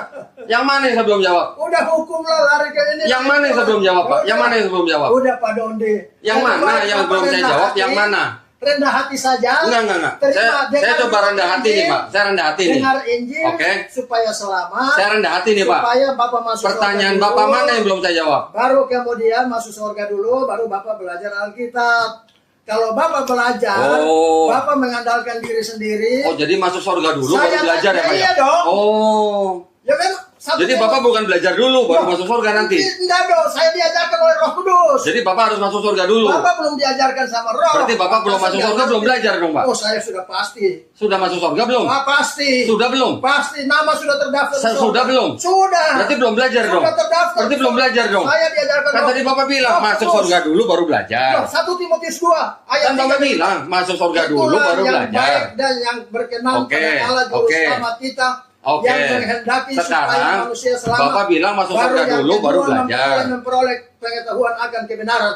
Yang mana yang saya belum jawab? Udah hukumlah lari ke ini. Yang mana yang saya belum jawab, Pak? Yang mana yang saya belum jawab? Udah Pak Donde. Yang mana yang belum saya jawab? Yang mana? Rendah hati saja. Enggak. Terima, Saya coba rendah hati nih, Pak. Saya rendah hati nih. Dengar Injil Oke. supaya selamat. Saya rendah hati nih, Pak. Supaya Bapak masuk Pertanyaan surga Bapak dulu. mana yang belum saya jawab? Baru kemudian masuk surga dulu, baru Bapak belajar Alkitab. Kalau Bapak belajar, Oh. Bapak mengandalkan diri sendiri. Oh, jadi masuk surga dulu baru Saya belajar ya, Pak? iya ya? dong. Oh. Ya kan? Jadi Bapak bukan belajar dulu baru masuk surga nanti. Enggak dong, saya diajarkan oleh Roh Kudus. Jadi Bapak harus masuk surga dulu. Bapak belum diajarkan sama Roh. Berarti Bapak belum masuk surga, belum belajar dong, Pak? Oh, saya sudah pasti. Sudah masuk surga belum? Pasti. Sudah belum? Pasti, nama sudah terdaftar. di surga. Sudah belum? Sudah. Berarti belum belajar dong? Sudah terdaftar. Berarti belum belajar dong? Saya diajarkan Kan Roh. tadi Bapak bilang Roh masuk Kudus. surga dulu baru belajar. Loh, 1 Timotius 2 ayat Kan Bapak 3. bilang masuk surga dulu Itulah baru yang belajar. baik dan yang berkenan Oke, pada Allah Juru oke. Selamat kita. Oke. Yang menghendaki supaya Sekarang manusia selamat. Bapak bilang masuk Baru surga yang dulu kedua, baru belajar. memperoleh pengetahuan akan kebenaran.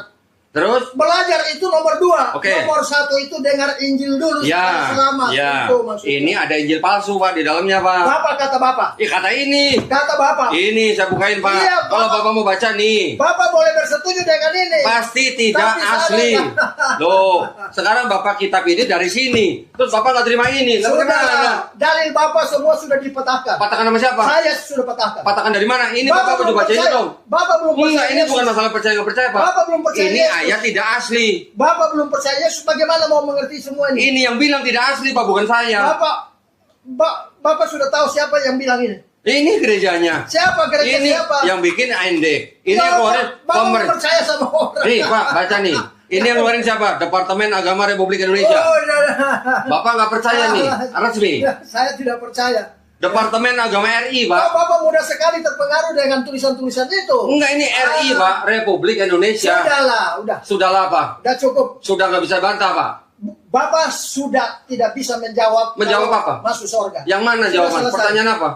Terus? Belajar itu nomor 2. Oke. Nomor 1 itu dengar Injil dulu supaya Ya, selamat. ya. Itu maksudnya. Ini ada Injil palsu, Pak, di dalamnya, Pak. Bapak kata Bapak. Kata ini. Kata Bapak. Ini saya bukain, Pak. Iya, Kalau Bapak. Bapak mau baca nih. Bapak boleh bersetuju dengan ini. Pasti tidak Tapi asli. saya- Loh, sekarang Bapak kitab ini dari sini. Terus Bapak nggak terima ini. Lalu Sudah, gimana? dalil Bapak semua sudah dipetahkan. Patakan nama siapa? Saya sudah petahkan. Patakan dari mana? Ini Bapak belum udah baca itu percaya. dong. Bapak belum percaya. Enggak, ini Yesus. bukan masalah percaya nggak percaya, Pak. Bapak belum percaya Ini Yesus. ayat tidak asli. Bapak belum percaya Yesus, bagaimana mau mengerti semua ini? Ini yang bilang tidak asli, Pak, bukan saya. Bapak sudah tahu siapa yang bilang ini. Ini gerejanya. Siapa gereja Ini siapa? yang bikin AND. Ini Ya, yang keluarin Bapak pemerintah. percaya sama orang. Nih Pak, baca nih. Ini yang keluarin siapa? Departemen Agama Republik Indonesia. Oh, iya. Bapak nggak percaya nih, resmi. Saya tidak percaya. Departemen Agama RI, Pak. Bapak mudah sekali terpengaruh dengan tulisan-tulisan itu. Enggak, ini RI, Pak. Republik Indonesia. Udah. Sudahlah, Pak. Udah cukup. Sudah nggak bisa bantah, Pak. Bapak sudah tidak bisa menjawab. Menjawab kalau apa? Masuk surga. Yang mana Sudah jawaban? selesai. Pertanyaan apa?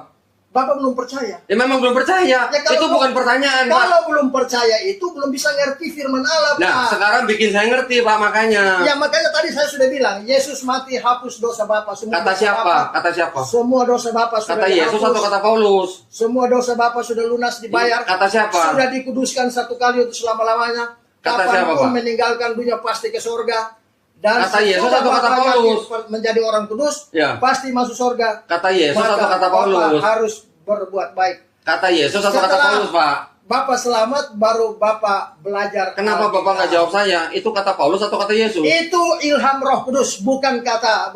Bapak belum percaya. Ya memang belum percaya. Ya, kalau Itu bukan pertanyaan, Pak. Kalau belum percaya itu belum bisa ngerti firman Allah, Pak. Nah, sekarang bikin saya ngerti, Pak, makanya. Ya makanya tadi saya sudah bilang, Yesus mati hapus dosa Bapak semua. Kata dosa siapa? Bapak. Kata siapa? Semua dosa Bapak sudah Kata Yesus dihapus. atau kata Paulus? Semua dosa Bapak sudah lunas dibayar. Kata siapa? Sudah dikuduskan satu kali untuk selama-lamanya. Kata siapa, Kapanpun Pak? meninggalkan dunia pasti ke surga. Dan Kata Yesus sesudah atau kata Bapak Paulus? menjadi orang kudus, Ya. pasti masuk surga. Kata Yesus Maka atau kata Bapak Paulus? harus berbuat baik. Kata Yesus atau kata Setelah Paulus, Pak? Bapak selamat, baru Bapak belajar. Kenapa Bapak nggak jawab saya? Itu kata Paulus atau kata Yesus? Itu ilham Roh Kudus, bukan kata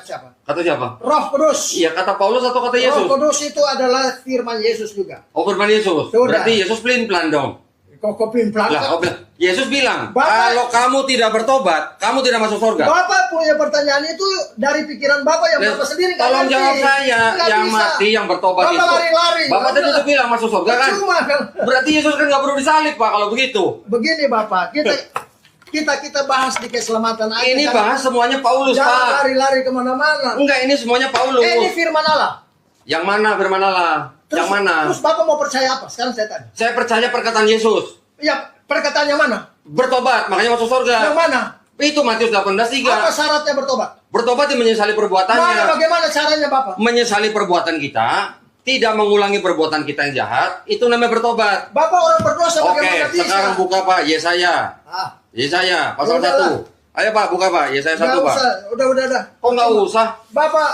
siapa. Kata siapa? Roh Kudus. Iya, kata Paulus atau kata Yesus? Roh Kudus itu adalah firman Yesus juga. Oh, firman Yesus. Sudah. Berarti Yesus pelin-pelan dong. Kok pimplan? Lah, Yesus bilang, Bapak- kalau kamu tidak bertobat, kamu tidak masuk surga. Bapak punya pertanyaan itu dari pikiran Bapak yang Nah, Bapak sendiri nggak tolong ngerti. jawab saya, Nggak yang bisa. mati, yang bertobat Bapak itu. lari-lari. Bapak tadi udah bilang masuk surga kan? Cuma kan. Berarti Yesus kan nggak perlu disalib, Pak, kalau begitu. Begini Bapak, kita bahas di keselamatan aja. Ini Jangan- bahas semuanya Paulus, Jangan Pak. lari-lari kemana-mana. Enggak, ini semuanya Paulus. Ini firman Allah. Yang mana firman Allah? Terus, Yang mana? Terus Bapak mau percaya apa? Sekarang saya tanya. Saya percaya perkataan Yesus. Ya, perkataannya mana? Bertobat, makanya masuk Yang surga. mana? Itu Matius Apa 18:3. syaratnya bertobat? Bertobat itu menyesali perbuatannya. Bagaimana caranya Bapak? Menyesali perbuatan kita, tidak mengulangi perbuatan kita yang jahat, itu namanya bertobat. Bapak orang berdosa Oke, bagaimana bisa? sekarang buka Pak, Yesaya. Ah, Yesaya, pasal Udahlah. 1. Ayo Pak, buka Pak, Yesaya 1 nggak Pak. usah, udah. Kok nggak usah? Bapak,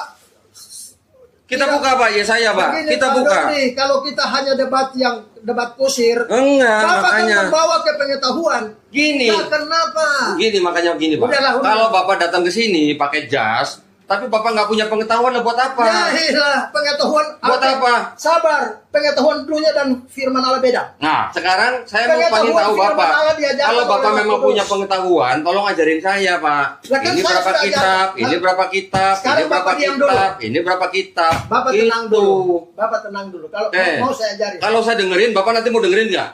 Kita buka Pak, Yesaya Pak. begini, Kita Pak buka. Doni, kalau kita hanya debat kusir, Enggak, Bapak makanya. kan membawa ke pengetahuan. Gini. Nah, kenapa? Gini makanya gini Pak. Udahlah. Kalau Bapak datang ke sini pakai jas, tapi Bapak nggak punya pengetahuan, lah buat apa? Ya iyalah, pengetahuan. Buat apa? Sabar, pengetahuan dunia dan firman Allah beda. Nah, sekarang saya mau Pengetahuan pengen tahu firman Bapak. Allah diajarkan Kalau Bapak oleh memang Roh punya Kudus. pengetahuan, tolong ajarin saya, Pak. Lah kan Ini saya berapa sudah kitab, ajarkan. ini berapa kitab, Sekarang ini berapa Bapak diam kitab, ini berapa kitab. Bapak tenang Gitu. dulu. Bapak tenang dulu. Kalau mau saya ajarin. Kalau saya dengerin, Bapak nanti mau dengerin nggak?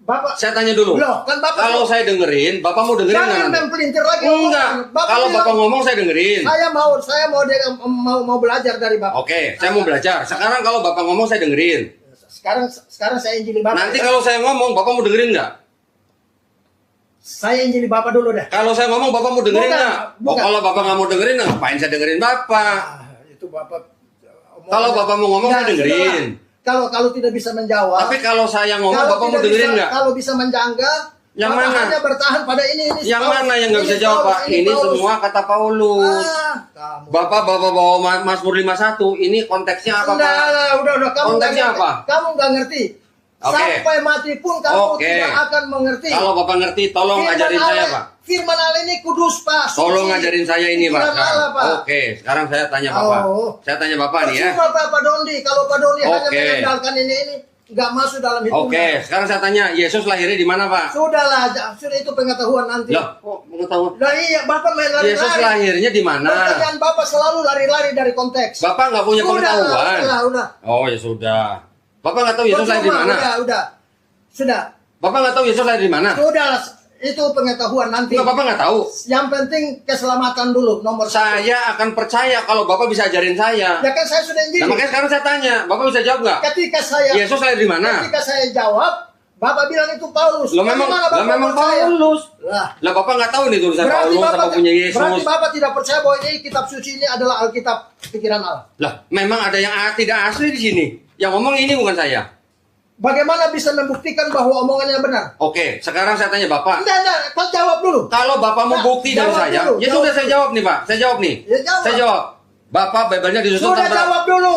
Bapak Saya tanya dulu. Loh, kan Bapak Kalau saya dengerin, Bapak mau dengerin nggak jangan nanti? mempelintir lagi. Enggak. omongan. Kalau bilang, Bapak ngomong, saya dengerin. saya mau belajar dari Bapak. Oke, saya mau belajar. Sekarang kalau Bapak ngomong, saya dengerin. Sekarang saya injili Bapak. Nanti ya. kalau saya ngomong, Bapak mau dengerin nggak? Saya injili Bapak dulu deh. Kalau saya ngomong, Bapak mau dengerin Bukan, nggak? Oh, bukan. kalau Bapak nggak mau dengerin, ngapain saya dengerin Bapak? Itu Bapak. Kalau Bapak mau ngomong, saya dengerin. Kalau tidak bisa menjawab. Tapi kalau saya ngomong, kalau Bapak mau tidak dengerin bisa- nggak? Kalau bisa menjangga. Yang Bapak mana? hanya bertahan pada ini. Yang Paulus, mana yang nggak bisa ini jawab, Paulus, Pak? Ini Paulus. semua kata Paulus. Kamu. Bapak bawa Mazmur 51. Ini konteksnya apa, Pak? Udah. Kamu Konteksnya nggak ngerti. apa? Kamu nggak ngerti. Oke. Sampai mati pun kamu Oke. tidak akan mengerti. Kalau Bapak ngerti, tolong ajarin saya, Pak. Firman Allah ini kudus, Pak. suci. Tolong ngajarin saya ini, Pak. Firman Allah, Pak. Oke, sekarang saya tanya Bapak. Oh. Saya tanya Bapak nih ya. Percuma Pak Dondi. Kalau Pak Dondi hanya Oke. mengandalkan ini nggak masuk dalam hitungan. Oke, sekarang saya tanya, Yesus lahirnya di mana, Pak? Sudahlah, sudah itu pengetahuan nanti. Loh, kok pengetahuan? Nah iya, Bapak main lari-lari. Yesus lahirnya di mana? Pertanyaan Bapak selalu lari-lari dari konteks. Bapak nggak punya pengetahuan. Udah. Oh ya sudah. Bapak nggak tahu Yesus lahir di Percuma, mana? Udah. Sudah. Bapak nggak tahu Yesus lahir di mana? Sudah, itu pengetahuan nanti. Enggak, Bapak nggak tahu. Yang penting keselamatan dulu, nomor satu. Saya akan percaya kalau Bapak bisa ajarin saya. Ya kan saya sudah injili. Nah, makanya sekarang saya tanya, Bapak bisa jawab nggak? Ketika saya Yesus lahir di mana? Ketika saya jawab, Bapak bilang itu Paulus. Lo memang, Bagaimana Bapak lo memang percaya? Paulus. Lah, Lah Bapak nggak tahu nih tulisan berarti Paulus apa punya Yesus. berarti Bapak tidak percaya bahwa ini kitab suci ini adalah Alkitab pikiran Allah. Lah, memang ada yang tidak asli di sini. Yang ngomong ini bukan saya. Bagaimana bisa membuktikan bahwa omongannya benar? Oke, sekarang saya tanya Bapak. Enggak, kau jawab dulu. Kalau Bapak mau Nah, bukti dari jawab saya, dulu, ya jawab sudah saya jawab nih Pak. Saya jawab nih. Ya, jawab. Saya jawab. Bapak Bible-nya disusun Sudah jawab dulu.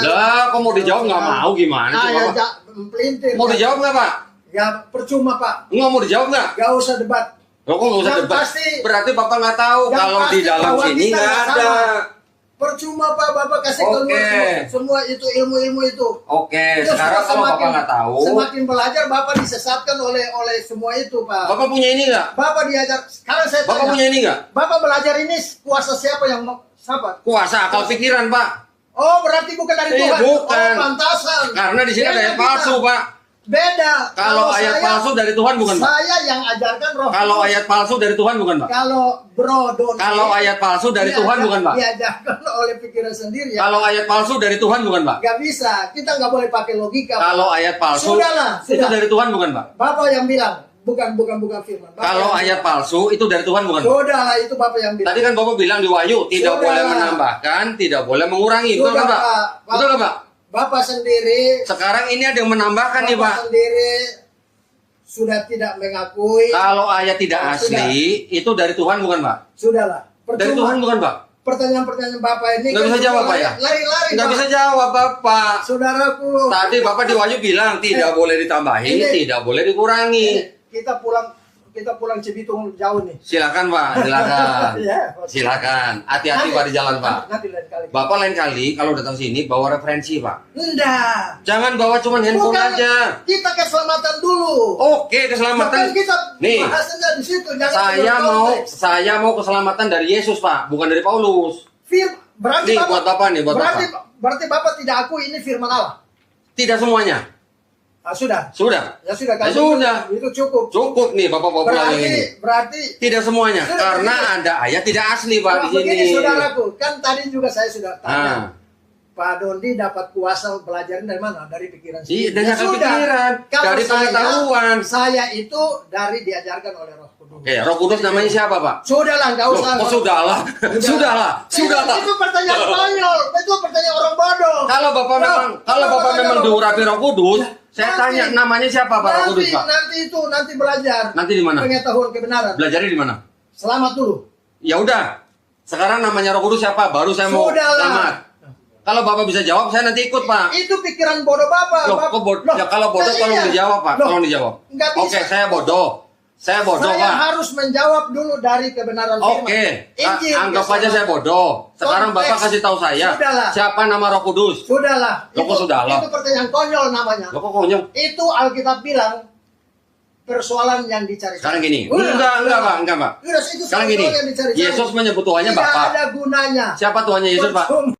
Lah, kok mau dijawab nggak mau gimana sih ya, Bapak? pelintir. Mau dijawab nggak Pak? Ya percuma Pak. Nggak mau dijawab nggak? Gak usah debat. Lo kok nggak usah Yang debat? pasti- Berarti Bapak nggak tahu yang kalau di pasti dalam bahwa sini kita nggak nggak ada. sama. Percuma Pak, Bapak kasih keluar semua itu ilmu-ilmu itu. Oke, sekarang kalau Bapak nggak tahu, semakin belajar Bapak disesatkan oleh semua itu Pak. Bapak punya ini nggak? Bapak diajar. Sekarang saya Bapak tanya, punya ini nggak? Bapak belajar ini kuasa siapa yang siapa? Kuasa akal pikiran, Pak. Oh, berarti bukan dari Tuhan. Bukan. Oh, pantasan. Karena di sini ada ayat palsu, Pak. Beda. Kalau ayat palsu dari Tuhan bukan, Pak? Saya yang ajarkan Roh. Kalau ayat palsu dari Tuhan bukan, Pak? Kalau Bro Doni. Kalau ayat palsu dari Tuhan bukan, Pak? Diajarkan oleh pikiran sendiri ya. Kalau ayat palsu dari Tuhan bukan, Pak? Gak bisa. Kita nggak boleh pakai logika. Kalau ayat palsu itu dari Tuhan bukan, Pak? Bapak yang bilang. Bukan firman. Kalau ayat palsu itu dari Tuhan bukan, Pak? Sudahlah, itu Bapak yang bilang. Tadi kan Bapak bilang di Wahyu tidak boleh menambahkan, tidak boleh mengurangi. Betul nggak, Pak? Betul nggak, Pak? Bapak sendiri. Sekarang ini ada yang menambahkan nih, Pak. Bapak sendiri sudah tidak mengakui. Kalau ayat tidak asli itu dari Tuhan bukan, Pak? Sudahlah. Dari Tuhan bukan, Pak? Pertanyaan-pertanyaan Bapak ini nggak bisa jawab, Pak ya? Lari-lari. Nggak bisa jawab, Bapak. Saudaraku. Tadi Bapak di Wahyu bilang tidak boleh ditambahin, tidak boleh dikurangi. Kita pulang Cibitung jauh nih. Silakan, Pak, silakan. Ya, silakan. Hati-hati Pak di jalan, Pak. Nanti lain kali. Bapak lain kali kalau datang sini bawa referensi, Pak. Enggak. Jangan bawa cuma handphone aja. Kita keselamatan dulu. Oke, keselamatan. Bukan kita nih. bahasnya di situ. Saya mau keselamatan dari Yesus, Pak, bukan dari Paulus. Berarti nih Bapak, buat Bapak nih, buat berarti Bapak tidak akui ini firman Allah. Tidak semuanya. Sudah. Ya sudah. Ya sudah. Itu cukup. Cukup nih Bapak pulang ini. Berarti tidak semuanya karena ada ayat tidak asli, Pak, di sini. Begini saudaraku, kan tadi juga saya sudah tanya. Pak Dondi dapat kuasa belajarin dari mana? Dari pikiran sendiri. Iya, dari pikiran, dari pengetahuan. Saya itu dari diajarkan oleh Roh Kudus. Roh Kudus namanya siapa, Pak? Sudahlah, enggak usah. Sudahlah. Itu pertanyaan konyol. Itu pertanyaan orang bodoh. Kalau Bapak memang diurapi Roh Kudus, saya tanya namanya siapa, Pak? Roh Kudus, Pak? Nanti belajar. Nanti di mana? Pengetahuan kebenaran. Belajarnya di mana? Selamat dulu. Ya udah. Sekarang namanya Roh Kudus siapa? Baru saya mau selamat. Kalau Bapak bisa jawab, saya nanti ikut, Pak. Itu pikiran bodoh Bapak. Ya kalau bodoh tolong dijawab, Pak. Tolong dijawab. Oke, saya bodoh. Saya harus menjawab dulu dari kebenaran firman. Oke, anggap aja saya bodoh. Sekarang Bapak kasih tahu saya siapa nama Roh Kudus. Sudahlah. Sudahlah. Itu pertanyaan konyol namanya. Kok konyol? Itu Alkitab bilang persoalan yang dicari. Sekarang gini. Enggak, Pak. Sekarang gini. Yesus menyebut Tuhannya Bapak. Tidak ada gunanya. Siapa Tuhannya Yesus, Pak?